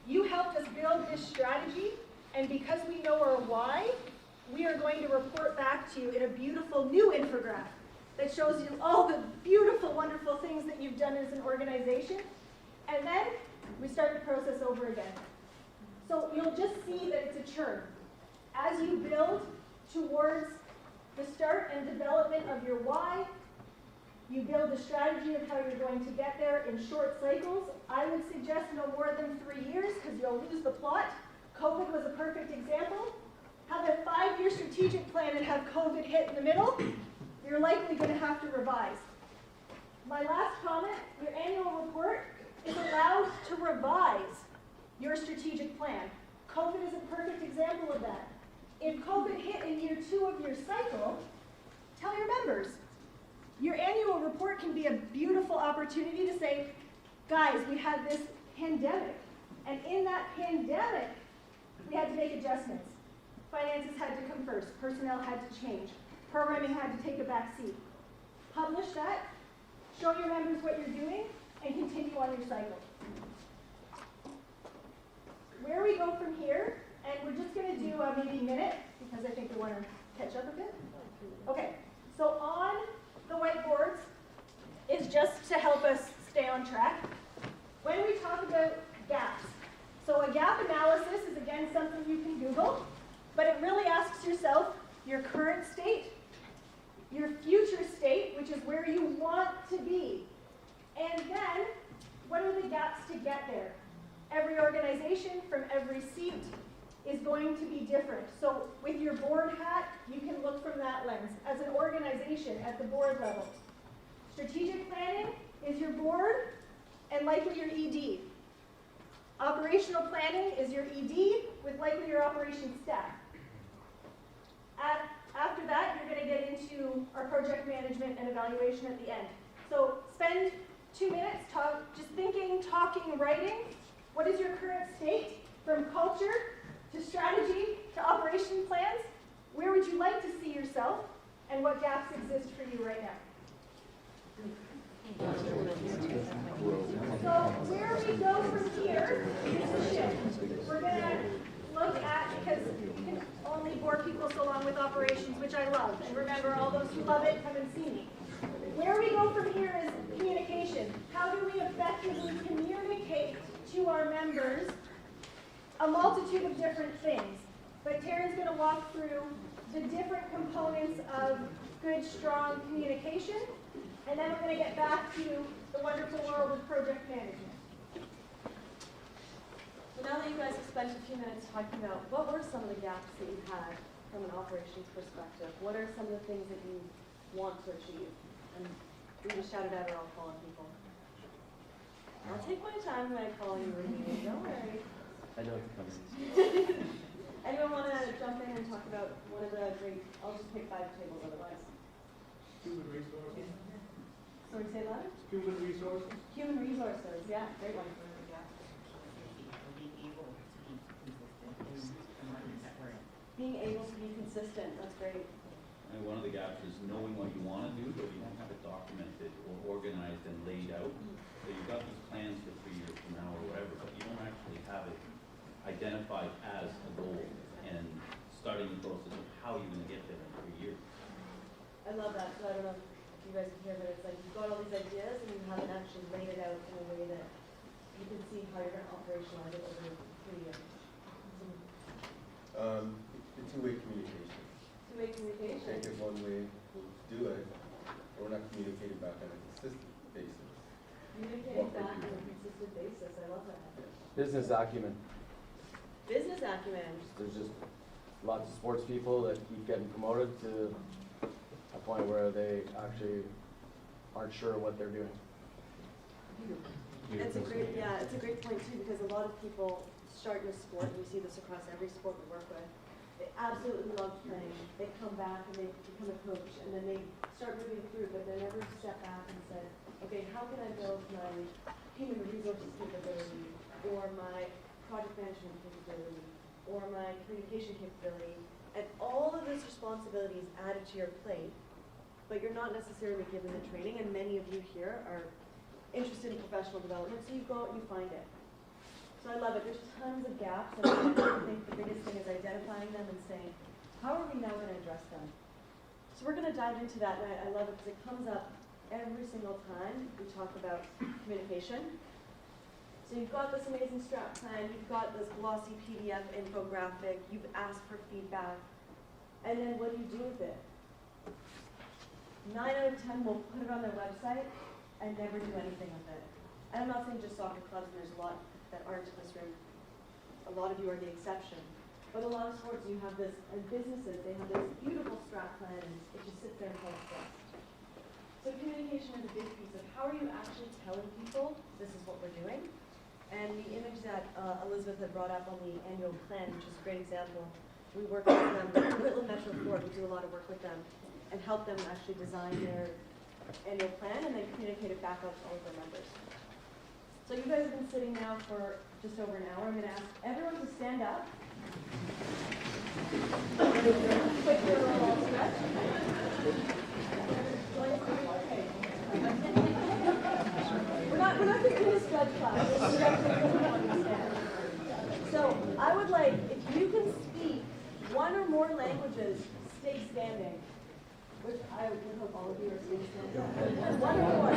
you helped us build this strategy, and because we know our why, we are going to report back to you in a beautiful new infograph that shows you all the beautiful, wonderful things that you've done as an organization. And then we start the process over again. So you'll just see that it's a churn. As you build towards the start and development of your why, you build a strategy of how you're going to get there in short cycles. I would suggest no more than 3 years because you'll lose the plot. COVID was a perfect example. Have a 5-year strategic plan and have COVID hit in the middle, you're likely going to have to revise. My last comment, your annual report is allowed to revise your strategic plan. COVID is a perfect example of that. If COVID hit in year 2 of your cycle, tell your members. Your annual report can be a beautiful opportunity to say, guys, we had this pandemic, and in that pandemic, we had to make adjustments. Finances had to come first, personnel had to change, programming had to take a back seat. publish that, show your members what you're doing, and continue on your cycle. Where we go from here, and we're just going to do a maybe minute, because I think we want to catch up a bit. Okay, so on the whiteboards is just to help us stay on track. When we talk about gaps, so a gap analysis is again something you can Google, but it really asks yourself your current state, your future state, which is where you want to be, and then what are the gaps to get there? Every organization from every seat is going to be different. So with your board hat, you can look from that lens. As an organization at the board level, strategic planning is your board and likely your ED. Operational planning is your ED with likely your operations staff. After that, you're going to get into our project management and evaluation at the end. So spend 2 minutes just thinking, talking, writing. What is your current state from culture to strategy to operation plans? Where would you like to see yourself? And what gaps exist for you right now? So where we go from here is the shift. We're going to look at, because you can only bore people so long with operations, which I love. And remember, all those who love it, come and see me. Where we go from here is communication. How do we effectively communicate to our members a multitude of different things? But Taryn's going to walk through the different components of good, strong communication. And then we're going to get back to the wonderful world of project management. So now that you guys have spent a few minutes talking about what were some of the gaps that you had from an operations perspective, what are some of the things that you want to achieve? And we just shout it out or I'll call on people. I'll take my time when I call you, Ruby, don't worry. I know it's coming. Anyone want to jump in and talk about one of the great, I'll just pick 5 tables otherwise. Human resources. Sorry, say that? Human resources. Human resources, yeah, great one. Being able to be consistent, that's great. And one of the gaps is knowing what you want to do, but you don't have it documented or organized and laid out. So you've got these plans for 3 years from now or whatever, but you don't actually have it identified as a goal and starting the process of how you're going to get there in 3 years. I love that. So I don't know if you guys can hear, but it's like you've got all these ideas and you haven't actually laid it out in a way that you can see how you're going to operationalize it over 3 years. The two-way communication. Two-way communication. Take it one way, we'll do it, but we're not communicating back on a consistent basis. Communicating back on a consistent basis. I love that. Business acumen. Business acumen. There's just lots of sports people that keep getting promoted to a point where they actually aren't sure what they're doing. It's a great, yeah, it's a great point too, because a lot of people start in a sport, and we see this across every sport we work with. They absolutely love playing. They come back and they become a coach, and then they start moving through, but they never step back and say, okay, how can I build my human resources capability, or my project management capability, or my communication capability, and all of those responsibilities added to your plate, but you're not necessarily given the training, and many of you here are interested in professional development, so you go out and you find it. So I love it. There's tons of gaps, and I think the biggest thing is identifying them and saying, how are we now going to address them? So we're going to dive into that, and I love it because it comes up every single time we talk about communication. So you've got this amazing strat plan, you've got this glossy PDF infographic, you've asked for feedback, and then what do you do with it? 9 out of 10 will put it on their website and never do anything with it. And I'm not saying just soccer clubs, and there's a lot that aren't in this room. A lot of you are the exception. But a lot of sports, you have this, and businesses, they have this beautiful strat plan, and it just sits there and falls dust. So communication is a big piece of how are you actually telling people this is what we're doing? And the image that Elizabeth had brought up on the annual plan, which is a great example, we work with them, Whitland Metro Ford, we do a lot of work with them, and help them actually design their annual plan and then communicate it back out to all of their members. So you guys have been sitting now for just over an hour. I'm going to ask everyone to stand up. Quick little stretch. Okay. judge class. So I would like, if you can speak one or more languages, stay standing. Which I would hope all of you are staying standing. One or more.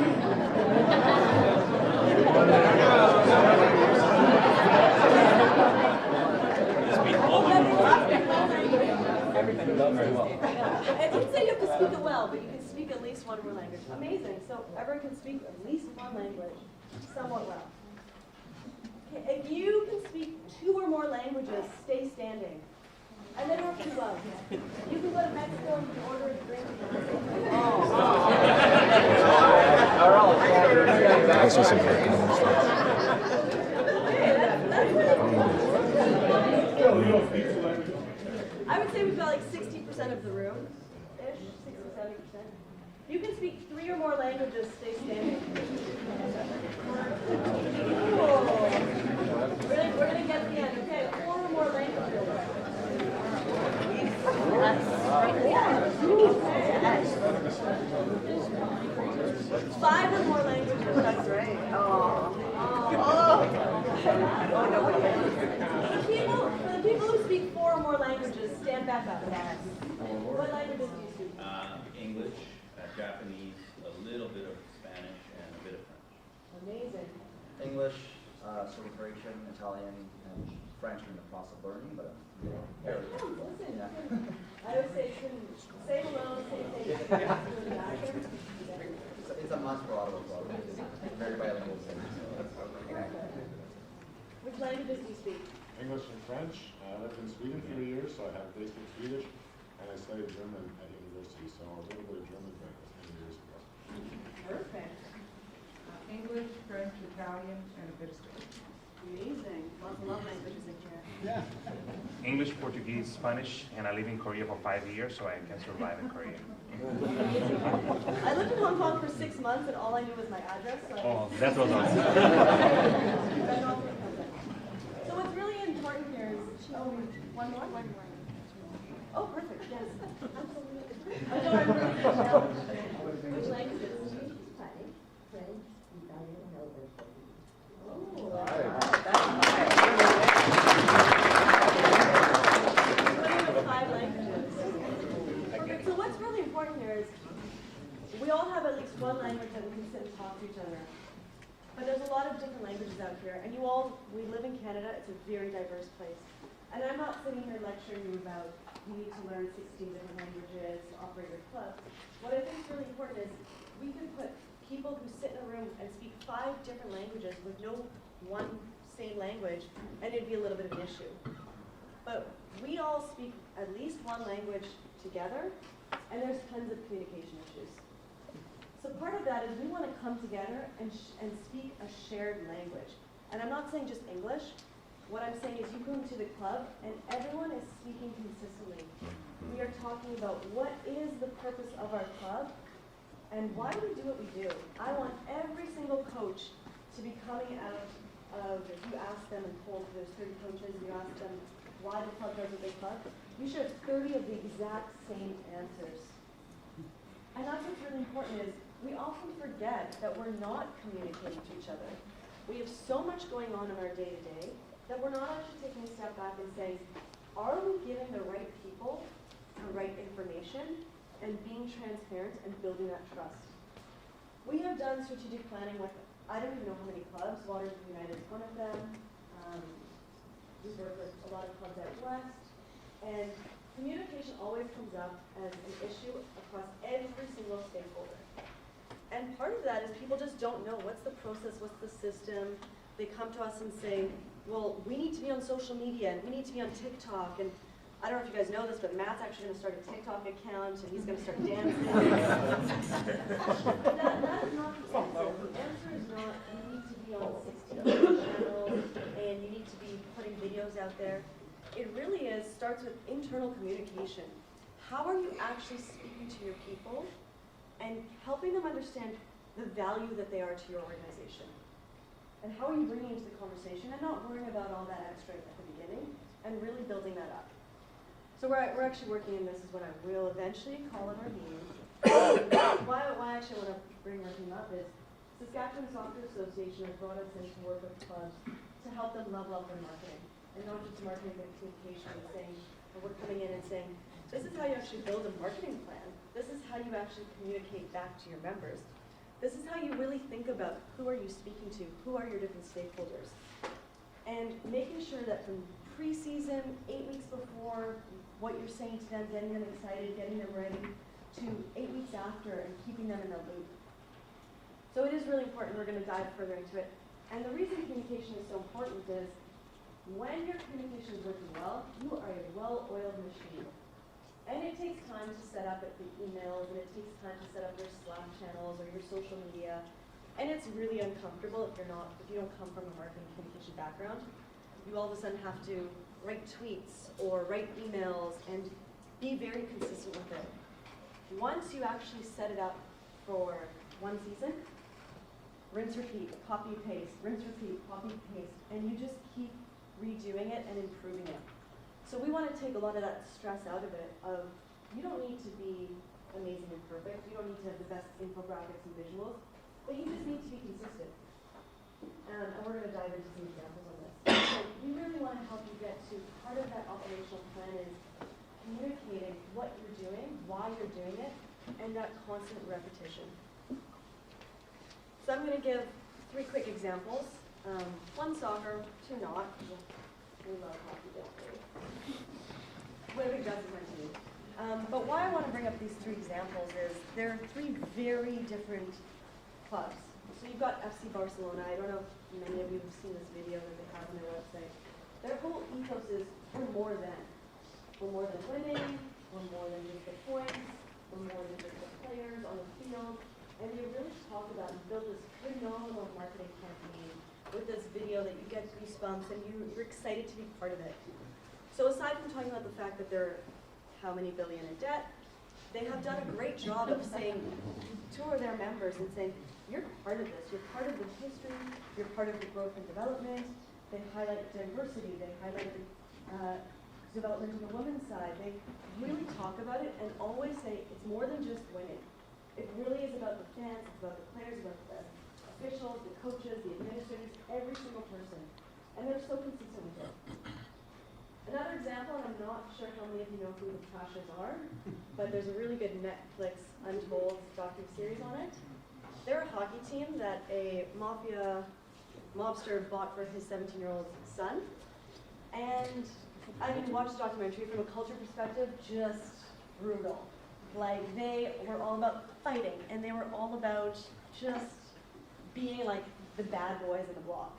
Everything done very well. I didn't say you have to speak it well, but you can speak at least one more language. Amazing. So everyone can speak at least one language somewhat well. Okay, if you can speak 2 or more languages, stay standing. And then off you go. You can go to Mexico and you can order a drink. This was important. I would say we've got like 60% of the room, ish, 60, 70%. You can speak 3 or more languages, stay standing. Cool. We're gonna get to the end. Okay, 4 or more languages. 5 or more languages. That's right. For the people who speak 4 or more languages, stand back up. What languages do you speak? English, Japanese, a little bit of Spanish, and a bit of French. Amazing. English, sort of Croatian, Italian, and French in the process of learning, but Listen, I would say say hello, say thank you. it's a must for Ottawa Club. It's very bilingual. Which languages do you speak? English and French. I lived in Sweden for 3 years, so I have basic Swedish, and I studied German at university, so a little bit of German back many years ago. Perfect. English, French, Italian, and a bit of Spanish. Amazing. Lots of love languages in here. Yeah. English, Portuguese, Spanish, and I live in Korea for 5 years, so I can survive in Korea. I lived in Hong Kong for 6 months, and all I knew was my address. So Oh, that was awesome. So what's really important here is, one more? Oh, perfect, yes. Absolutely. Oh, no, I'm really good now. Which languages? Spanish, French, Italian, and English. Oh, that's 5 languages. Okay, so what's really important here is we all have at least one language that we can sit and talk to each other. But there's a lot of different languages out here, and we live in Canada, it's a very diverse place. And I'm not sitting here lecturing you about you need to learn 16 different languages to operate your club. What I think is really important is we can put people who sit in a room and speak 5 different languages with no one same language, and it'd be a little bit of an issue. But we all speak at least one language together, and there's tons of communication issues. So part of that is we want to come together and speak a shared language. And I'm not saying just English. What I'm saying is you come to the club and everyone is speaking consistently. We are talking about what is the purpose of our club and why do we do what we do. I want every single coach to be coming out of, if you ask them and poll, there's 30 coaches, you ask them why the club does what they club, you should have 30 of the exact same answers. And that's what's really important is we often forget that we're not communicating to each other. We have so much going on in our day-to-day that we're not actually taking a step back and saying, are we giving the right people the right information and being transparent and building that trust? We have done strategic planning with, I don't even know how many clubs, Waters United is one of them. We've worked with a lot of clubs out west, and communication always comes up as an issue across every single stakeholder. And part of that is people just don't know what's the process, what's the system. They come to us and say, well, we need to be on social media, and we need to be on TikTok, and I don't know if you guys know this, but Matt's actually going to start a TikTok account, and he's going to start dancing. That is not the answer. The answer is not, you need to be on 16 channels, and you need to be putting videos out there. It really starts with internal communication. How are you actually speaking to your people and helping them understand the value that they are to your organization? And how are you bringing into the conversation and not worrying about all that extra at the beginning and really building that up? So we're actually working, and this is when I will eventually call in our team. Why I actually want to bring our team up is Saskatchewan Soccer Association has brought us in to work with clubs to help them level up their marketing. And not just marketing, but communication, and saying, or we're coming in and saying, this is how you actually build a marketing plan. This is how you actually communicate back to your members. This is how you really think about who are you speaking to, who are your different stakeholders. And making sure that from pre-season, 8 weeks before, what you're saying to them, getting them excited, getting them ready, to 8 weeks after, and keeping them in the loop. So it is really important. We're going to dive further into it. And the reason communication is so important is when your communication is working well, you are a well-oiled machine. And it takes time to set up the emails, and it takes time to set up your Slack channels or your social media. And it's really uncomfortable if you don't come from a marketing communication background. You all of a sudden have to write tweets or write emails and be very consistent with it. Once you actually set it up for one season, rinse, repeat, copy, paste, rinse, repeat, copy, paste, and you just keep redoing it and improving it. So we want to take a lot of that stress out of it, you don't need to be amazing and perfect, you don't need to have the best infographics and visuals, but you just need to be consistent. And we're going to dive into some examples on this. So we really want to help you get to part of that operational plan is communicating what you're doing, why you're doing it, and that constant repetition. So I'm going to give 3 quick examples. 1 soccer, 2 not. We love hockey, don't we? What a big does my team. But why I want to bring up these 3 examples is there are 3 very different clubs. So you've got FC Barcelona. I don't know if many of you have seen this video that they have on their website. Their whole ethos is we're more than. We're more than winning. We're more than just the points. We're more than just the players on the field. And they really talk about and build this phenomenal marketing campaign with this video that you get goosebumps and you're excited to be part of it. So aside from talking about the fact that they're how many billion in debt, they have done a great job of saying to their members and saying, you're part of this, you're part of the history, you're part of the growth and development. They highlight diversity, they highlight the development on the women's side. They really talk about it and always say it's more than just winning. It really is about the fans, it's about the players, about the officials, the coaches, the administrators, every single person. And they're so consistent with it. Another example, and I'm not sure how many of you know who the Trashers are, but there's a really good Netflix Untold docu-series on it. They're a hockey team that a mobster bought for his 17-year-old son. And I mean, watch the documentary from a culture perspective, just brutal. Like, they were all about fighting, and they were all about just being like the bad boys in the block.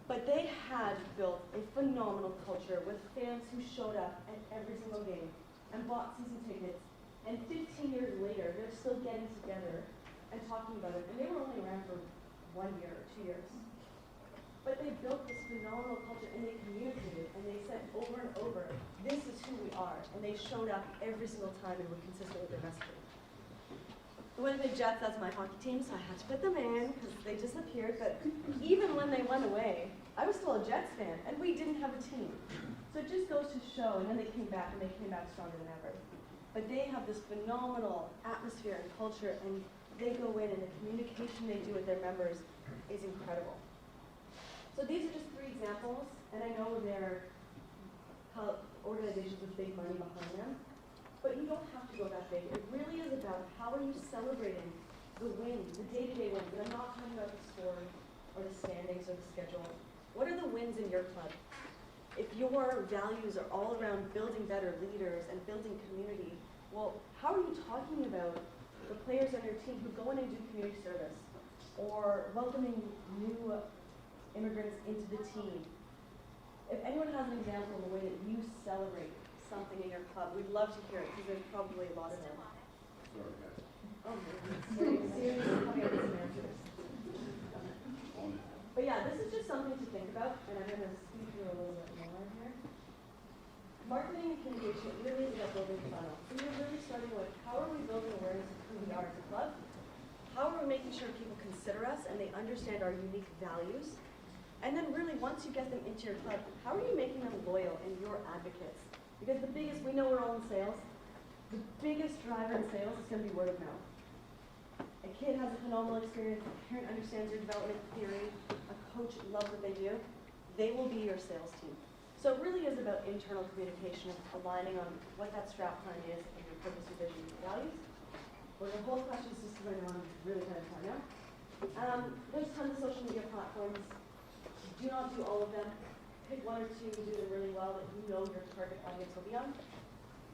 But they had built a phenomenal culture with fans who showed up at every single game and bought season tickets. And 15 years later, they're still getting together and talking about it. And they were only around for 1 year or 2 years. But they built this phenomenal culture, and they communicated, and they said over and over, this is who we are. And they showed up every single time and were consistent with their messaging. The Winnipeg Jets, that's my hockey team, so I had to put them in because they disappeared. But even when they went away, I was still a Jets fan, and we didn't have a team. So it just goes to show, and then they came back, and they came back stronger than ever. But they have this phenomenal atmosphere and culture, and they go in, and the communication they do with their members is incredible. So these are just 3 examples, and I know they're organizations with big money behind them, but you don't have to go that big. It really is about how are you celebrating the wins, the day-to-day wins. And I'm not talking about the score or the standings or the schedule. What are the wins in your club? If your values are all around building better leaders and building community, well, how are you talking about the players on your team who go in and do community service or welcoming new immigrants into the team? If anyone has an example of the way that you celebrate something in your club, we'd love to hear it because there's probably a lot of them. Oh, seriously, coming up with some answers. But yeah, this is just something to think about, and I'm going to speak through a little bit more here. Marketing and communication really is about building funnel. So you're really starting with how are we building awareness of who we are as a club? How are we making sure people consider us and they understand our unique values? And then really, once you get them into your club, how are you making them loyal and your advocates? Because the biggest, we know we're all in sales, the biggest driver in sales is going to be word of mouth. a kid has a phenomenal experience, a parent understands your development theory, a coach loves what they do, they will be your sales team. So it really is about internal communication and aligning on what that strat plan is and your purpose, your vision, your values. We're going to hold questions just because I know I'm really kind of time now. There's tons of social media platforms. Do not do all of them. Pick one or two, do them really well that you know your target audience will be on.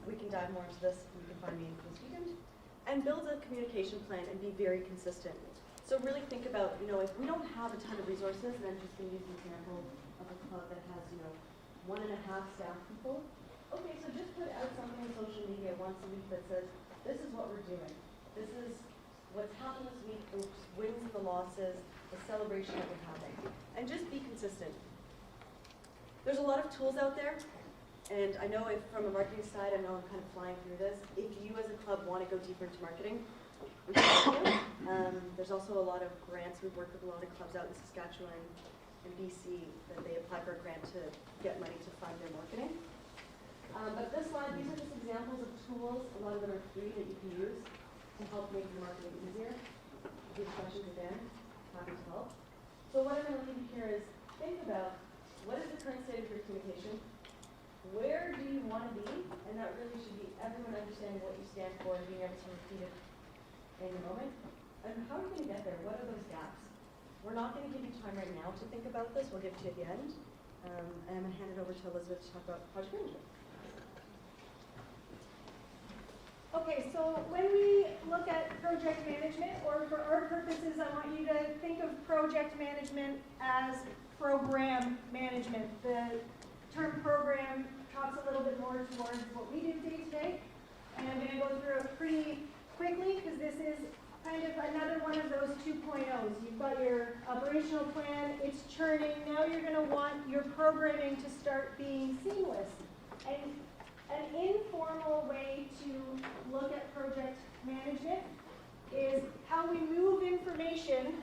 We can dive more into this. You can find me this weekend. And build a communication plan and be very consistent. So really think about, if we don't have a ton of resources, and I'm just going to use an example of a club that has, 1.5 staff people. Okay, so just put out something on social media once a week that says, this is what we're doing. This is what's happened this week, the wins and the losses, the celebration that we're having. And just be consistent. There's a lot of tools out there, and I know from a marketing side, I know I'm kind of flying through this. If you as a club want to go deeper into marketing, we can help you. There's also a lot of grants. We've worked with a lot of clubs out in Saskatchewan and BC that they apply for a grant to get money to fund their marketing. But this slide, these are just examples of tools. A lot of them are free that you can use to help make your marketing easier. If you have questions again, happy to help. So what I'm going to leave you here is think about what is the current state of your communication? Where do you want to be? And that really should be everyone understanding what you stand for and being able to repeat it in the moment. And how are you going to get there? What are those gaps? We're not going to give you time right now to think about this. We'll give it to you at the end. And I'm going to hand it over to Elizabeth to talk about project management. Okay, so when we look at project management, or for our purposes, I want you to think of project management as program management. The term program talks a little bit more towards what we do day to day. And I'm going to go through it pretty quickly because this is kind of another one of those 2.0s. You've got your operational plan, it's churning. Now you're going to want your programming to start being seamless. And an informal way to look at project management is how we move information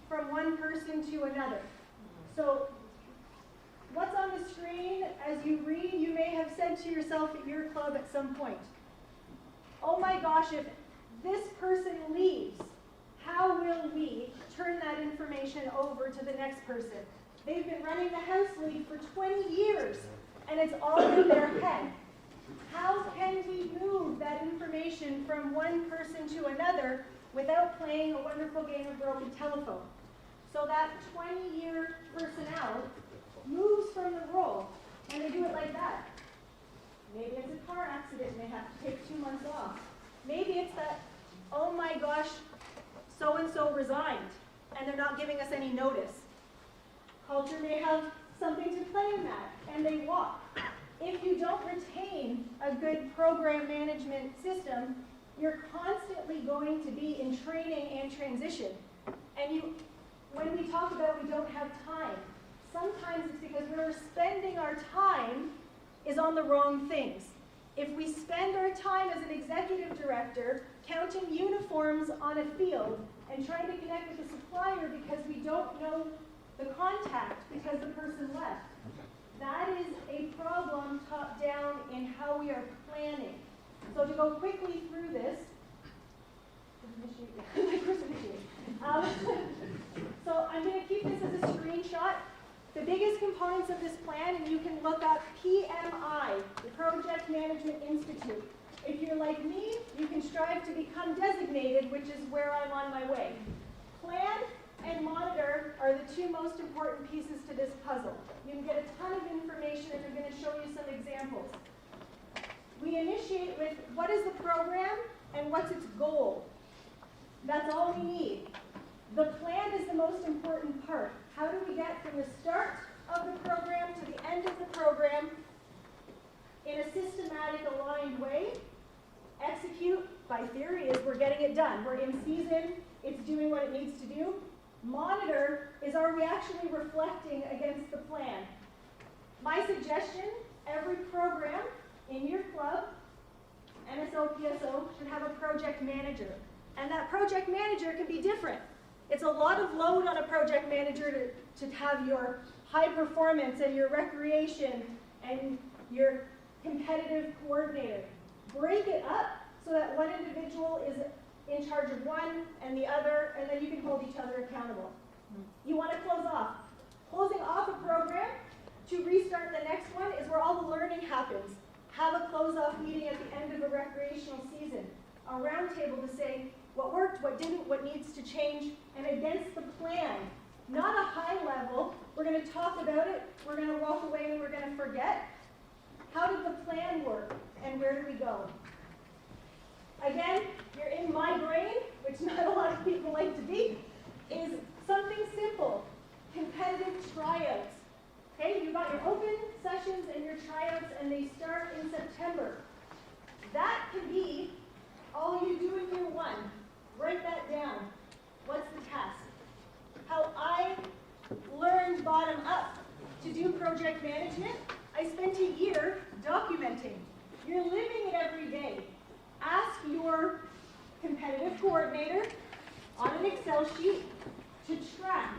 from one person to another. So what's on the screen as you read, you may have said to yourself at your club at some point, oh my gosh, if this person leaves, how will we turn that information over to the next person? They've been running the house league for 20 years and it's all in their head. How can we move that information from one person to another without playing a wonderful game of broken telephone? So that 20-year personnel moves from the role, and they do it like that. Maybe it's a car accident and they have to take 2 months off. Maybe it's that, oh my gosh, so-and-so resigned, and they're not giving us any notice. Culture may have something to play in that, and they walk. If you don't retain a good program management system, you're constantly going to be in training and transition. And when we talk about we don't have time, sometimes it's because where we're spending our time is on the wrong things. If we spend our time as an executive director counting uniforms on a field and trying to connect with the supplier because we don't know the contact because the person left, that is a problem top down in how we are planning. So to go quickly through this, so I'm going to keep this as a screenshot. The biggest components of this plan, and you can look up PMI, the Project Management Institute. If you're like me, you can strive to become designated, which is where I'm on my way. Plan and monitor are the two most important pieces to this puzzle. You can get a ton of information, and I'm going to show you some examples. We initiate with what is the program and what's its goal. That's all we need. The plan is the most important part. How do we get from the start of the program to the end of the program in a systematic, aligned way? Execute, by theory, is we're getting it done. We're in season, it's doing what it needs to do. Monitor is, are we actually reflecting against the plan? My suggestion, every program in your club, NSO, PSO, should have a project manager. And that project manager can be different. It's a lot of load on a project manager to have your high performance and your recreation and your competitive coordinator. Break it up so that one individual is in charge of one and the other, and then you can hold each other accountable. You want to close off. Closing off a program to restart the next one is where all the learning happens. Have a close-off meeting at the end of a recreational season. A roundtable to say what worked, what didn't, what needs to change, and against the plan. Not a high level, we're going to talk about it, we're going to walk away and we're going to forget. How did the plan work, and where do we go? Again, you're in my brain, which not a lot of people like to be, is something simple, competitive tryouts. Okay, you've got your open sessions and your tryouts, and they start in September. That can be all you do in year one. Write that down. What's the task? How I learned bottom up to do project management, I spent a year documenting. You're living it every day. Ask your competitive coordinator on an Excel sheet to track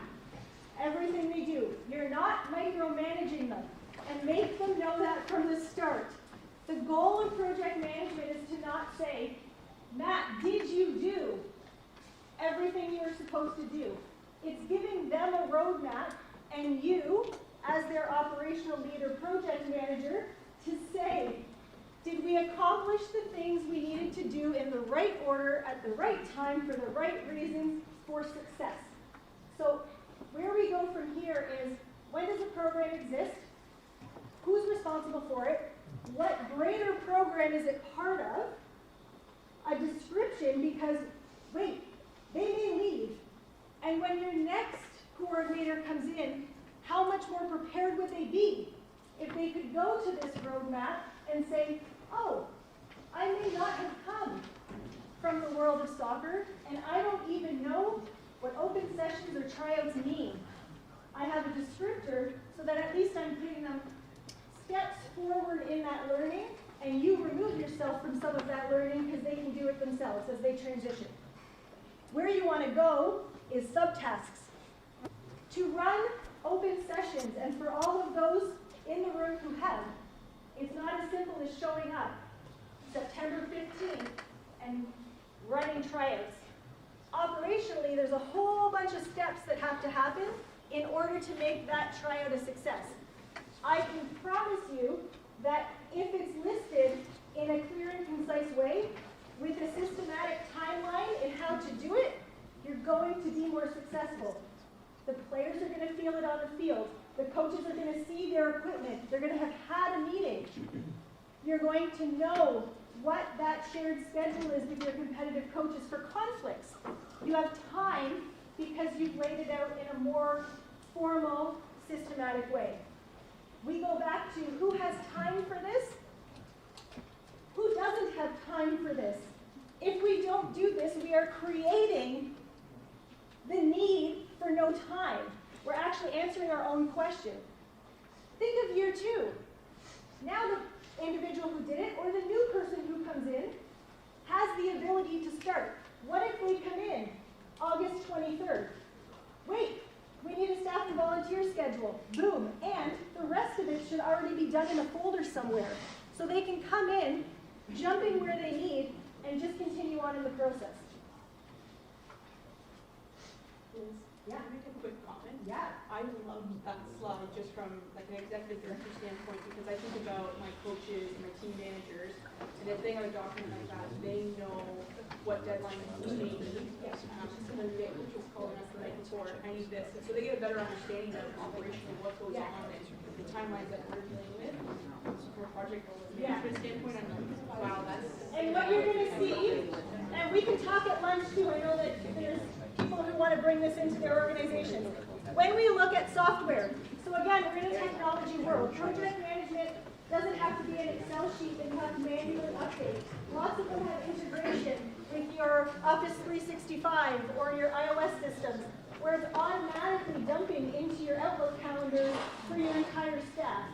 everything they do. You're not micromanaging them, and make them know that from the start. The goal of project management is to not say, Matt, did you do everything you were supposed to do? It's giving them a roadmap, and you, as their operational leader, project manager, to say, did we accomplish the things we needed to do in the right order, at the right time, for the right reasons, for success? So where we go from here is, when does a program exist? Who's responsible for it? What greater program is it part of? A description, because, wait, they may leave. And when your next coordinator comes in, how much more prepared would they be if they could go to this roadmap and say, oh, I may not have come from the world of soccer, and I don't even know what open sessions or tryouts mean. I have a descriptor so that at least I'm putting them steps forward in that learning, and you remove yourself from some of that learning because they can do it themselves as they transition. Where you want to go is subtasks. To run open sessions, and for all of those in the room who have, it's not as simple as showing up September 15th and running tryouts. Operationally, there's a whole bunch of steps that have to happen in order to make that tryout a success. I can promise you that if it's listed in a clear and concise way, with a systematic timeline in how to do it, you're going to be more successful. The players are going to feel it on the field. The coaches are going to see their equipment. They're going to have had a meeting. You're going to know what that shared schedule is with your competitive coaches for conflicts. You have time because you've laid it out in a more formal, systematic way. We go back to who has time for this? Who doesn't have time for this? If we don't do this, we are creating the need for no time. We're actually answering our own question. Think of year two. Now the individual who did it, or the new person who comes in, has the ability to start. What if they come in August 23rd? Wait, we need a staff and volunteer schedule. Boom. And the rest of it should already be done in a folder somewhere. So they can come in, jump in where they need, and just continue on in the process. Yeah. Can I make a quick comment? Yeah. I love that slide just from like an executive director standpoint, because I think about my coaches and my team managers, and if they have a document like that, they know what deadline they need. The coach was calling us the night before, I need this. And so they get a better understanding of operationally what goes on and the timelines that we're dealing with. So from a project management standpoint, I'm like, wow, that's... And what you're going to see, and we can talk at lunch too, I know that there's people who want to bring this into their organizations. When we look at software, so again, we're in a technology world. Project management doesn't have to be an Excel sheet that you have to manually update. Lots of them have integration with your Office 365 or your iOS systems, where it's automatically dumping into your Outlook calendar for your entire staff.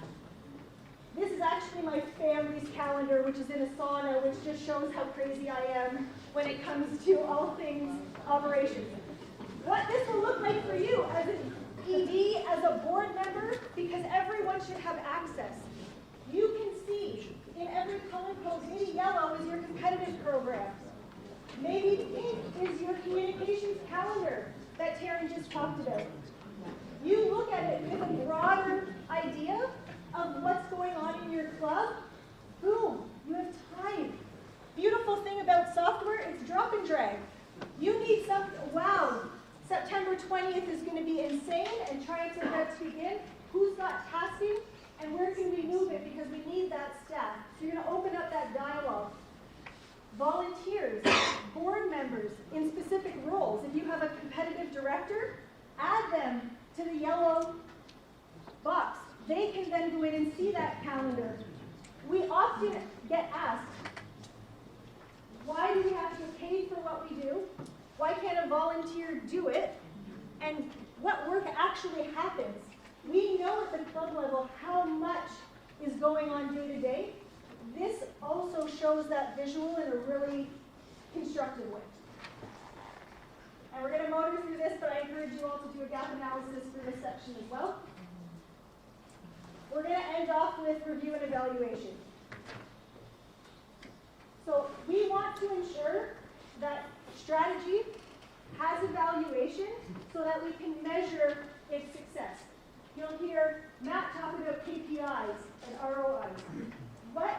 This is actually my family's calendar, which is in a sauna, which just shows how crazy I am when it comes to all things operations. What this will look like for you as an ED, as a board member, because everyone should have access. You can see in every color code, maybe yellow is your competitive program. Maybe pink communications calendar that Taryn just talked about. You look at it with a broader idea of what's going on in your club, boom, you have time. Beautiful thing about software, it's drop and drag. You need some, wow, September 20th is going to be insane and trying to get to begin. Who's got tasking and where can we move it because we need that staff. So you're going to open up that dialogue. Volunteers, board members in specific roles. If you have a competitive director, add them to the yellow box. They can then go in and see that calendar. We often get asked, why do we have to get paid for what we do? Why can't a volunteer do it? And what work actually happens? We know at the club level how much is going on day to day. This also shows that visual in a really constructive way. And we're going to motor through this, but I encourage you all to do a gap analysis for this section as well. We're going to end off with review and evaluation. So we want to ensure that strategy has evaluation so that we can measure its success. You'll hear Matt talk about KPIs and ROIs. What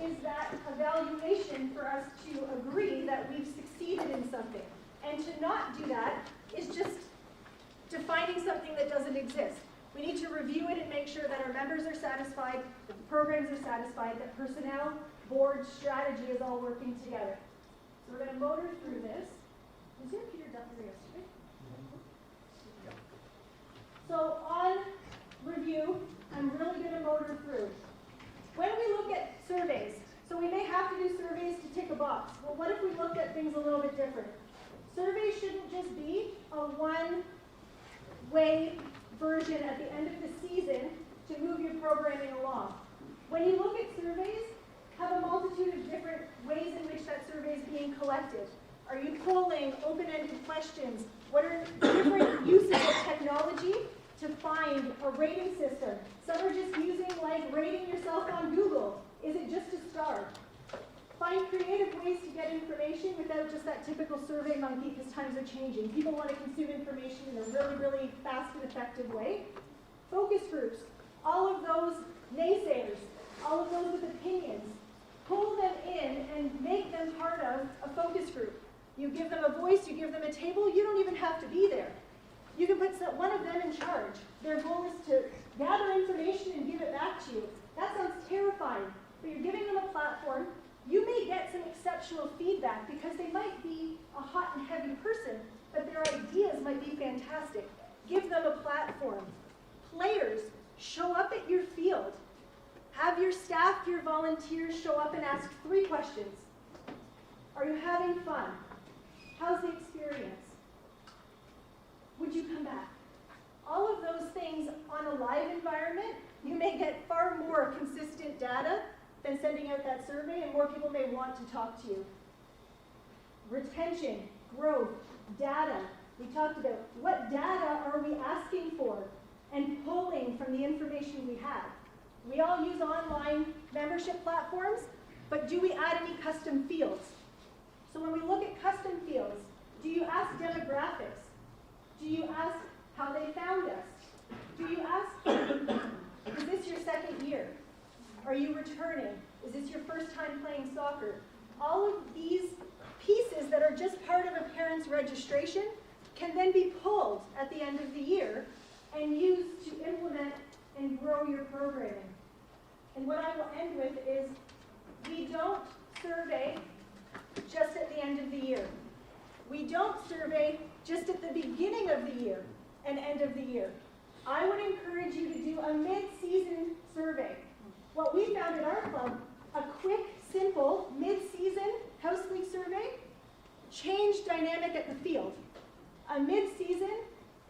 is that evaluation for us to agree that we've succeeded in something? And to not do that is just defining something that doesn't exist. We need to review it and make sure that our members are satisfied, that the programs are satisfied, that personnel, board, strategy is all working together. So we're going to motor through this. Was your Peter Duffner yesterday? So on review, I'm really going to motor through. When we look at surveys, so we may have to do surveys to tick a box. Well, what if we looked at things a little bit different? Surveys shouldn't just be a one-way version at the end of the season to move your programming along. When you look at surveys, have a multitude of different ways in which that survey is being collected. Are you polling, open-ended questions? What are different uses of technology to find a rating system? Some are just using like rating yourself on Google. Is it just a star? Find creative ways to get information without just that typical survey monkey because times are changing. People want to consume information in a really, really fast and effective way. Focus groups, all of those naysayers, all of those with opinions, pull them in and make them part of a focus group. You give them a voice, you give them a table, you don't even have to be there. You can put one of them in charge. Their goal is to gather information and give it back to you. That sounds terrifying, but you're giving them a platform. You may get some exceptional feedback because they might be a hot and heavy person, but their ideas might be fantastic. Give them a platform. Players, show up at your field. Have your staff, your volunteers show up and ask 3 questions. Are you having fun? How's the experience? Would you come back? All of those things on a live environment, you may get far more consistent data than sending out that survey, and more people may want to talk to you. Retention, growth, data. We talked about what data are we asking for and pulling from the information we have. We all use online membership platforms, but do we add any custom fields? So when we look at custom fields, do you ask demographics? Do you ask how they found us? Do you ask, is this your second year? Are you returning? Is this your first time playing soccer? All of these pieces that are just part of a parent's registration can then be pulled at the end of the year and used to implement and grow your programming. And what I will end with is, we don't survey just at the end of the year. We don't survey just at the beginning of the year and end of the year. I would encourage you to do a mid-season survey. What we found at our club, a quick, simple, mid-season house league survey changed dynamic at the field. A mid-season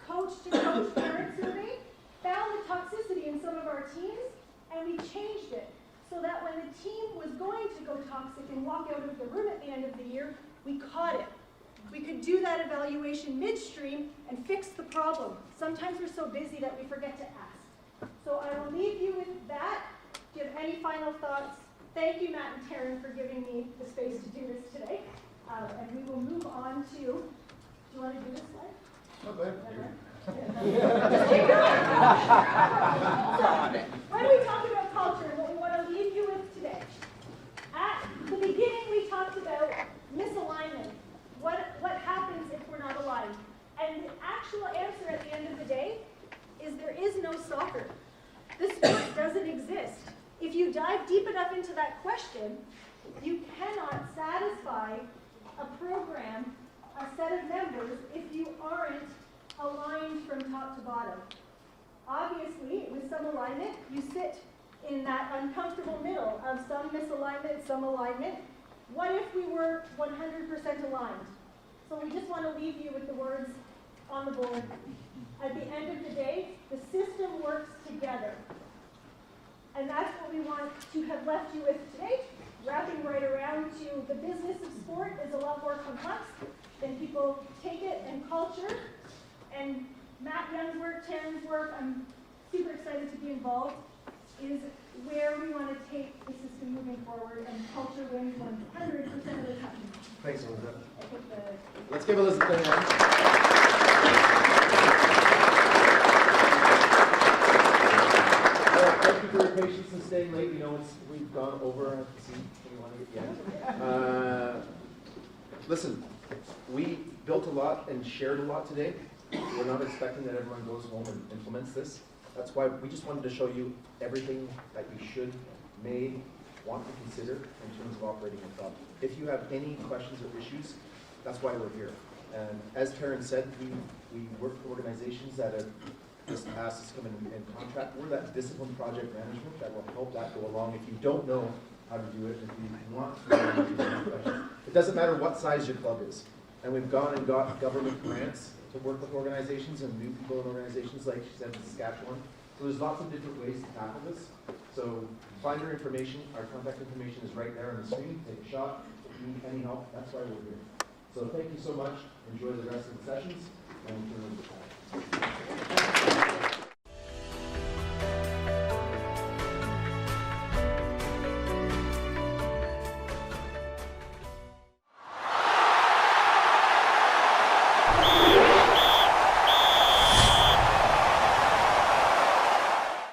coach-to-coach parent survey found the toxicity in some of our teams, and we changed it so that when the team was going to go toxic and walk out of the room at the end of the year, we caught it. We could do that evaluation midstream and fix the problem. Sometimes we're so busy that we forget to ask. So I will leave you with that. Do you have any final thoughts? Thank you, Matt and Taryn, for giving me the space to do this today. And we will move on to, do you want to do this slide? Oh, go ahead. When we talk about culture, what we want to leave you with today. At the beginning, we talked about misalignment. What happens if we're not aligned? And the actual answer at the end of the day is there is no soccer. The sport doesn't exist. If you dive deep enough into that question, you cannot satisfy a program, a set of members, if you aren't aligned from top to bottom. Obviously, with some alignment, you sit in that uncomfortable middle of some misalignment, some alignment. What if we were 100% aligned? So we just want to leave you with the words on the board. At the end of the day, the system works together. And that's what we want to have left you with today. Wrapping right around to the business of sport is a lot more complex than people take it, and culture. And Matt Young's work, Taryn's work, I'm super excited to be involved, is where we want to take the system moving forward, and culture wins 100% of the time. Thanks, Elizabeth. I think Let's give Elizabeth a hand. Thank you for your patience in staying late. We know we've gone over. I see we want to get listen, we built a lot and shared a lot today. We're not expecting that everyone goes home and implements this. That's why we just wanted to show you everything that you should, may, want to consider in terms of operating a club. If you have any questions or issues, that's why we're here. And as Taryn said, we work for organizations that have just asked us to come in contract. We're that disciplined project management that will help that go along. If you don't know how to do it, if you want to know, it doesn't matter what size your club is. And we've gone and got government grants to work with organizations and new people in organizations like she said in Saskatchewan. So there's lots of different ways to tackle this. So find our information. Our contact information is right there on the screen. Take a shot. If you need any help, that's why we're here. So thank you so much. Enjoy the rest of the sessions. And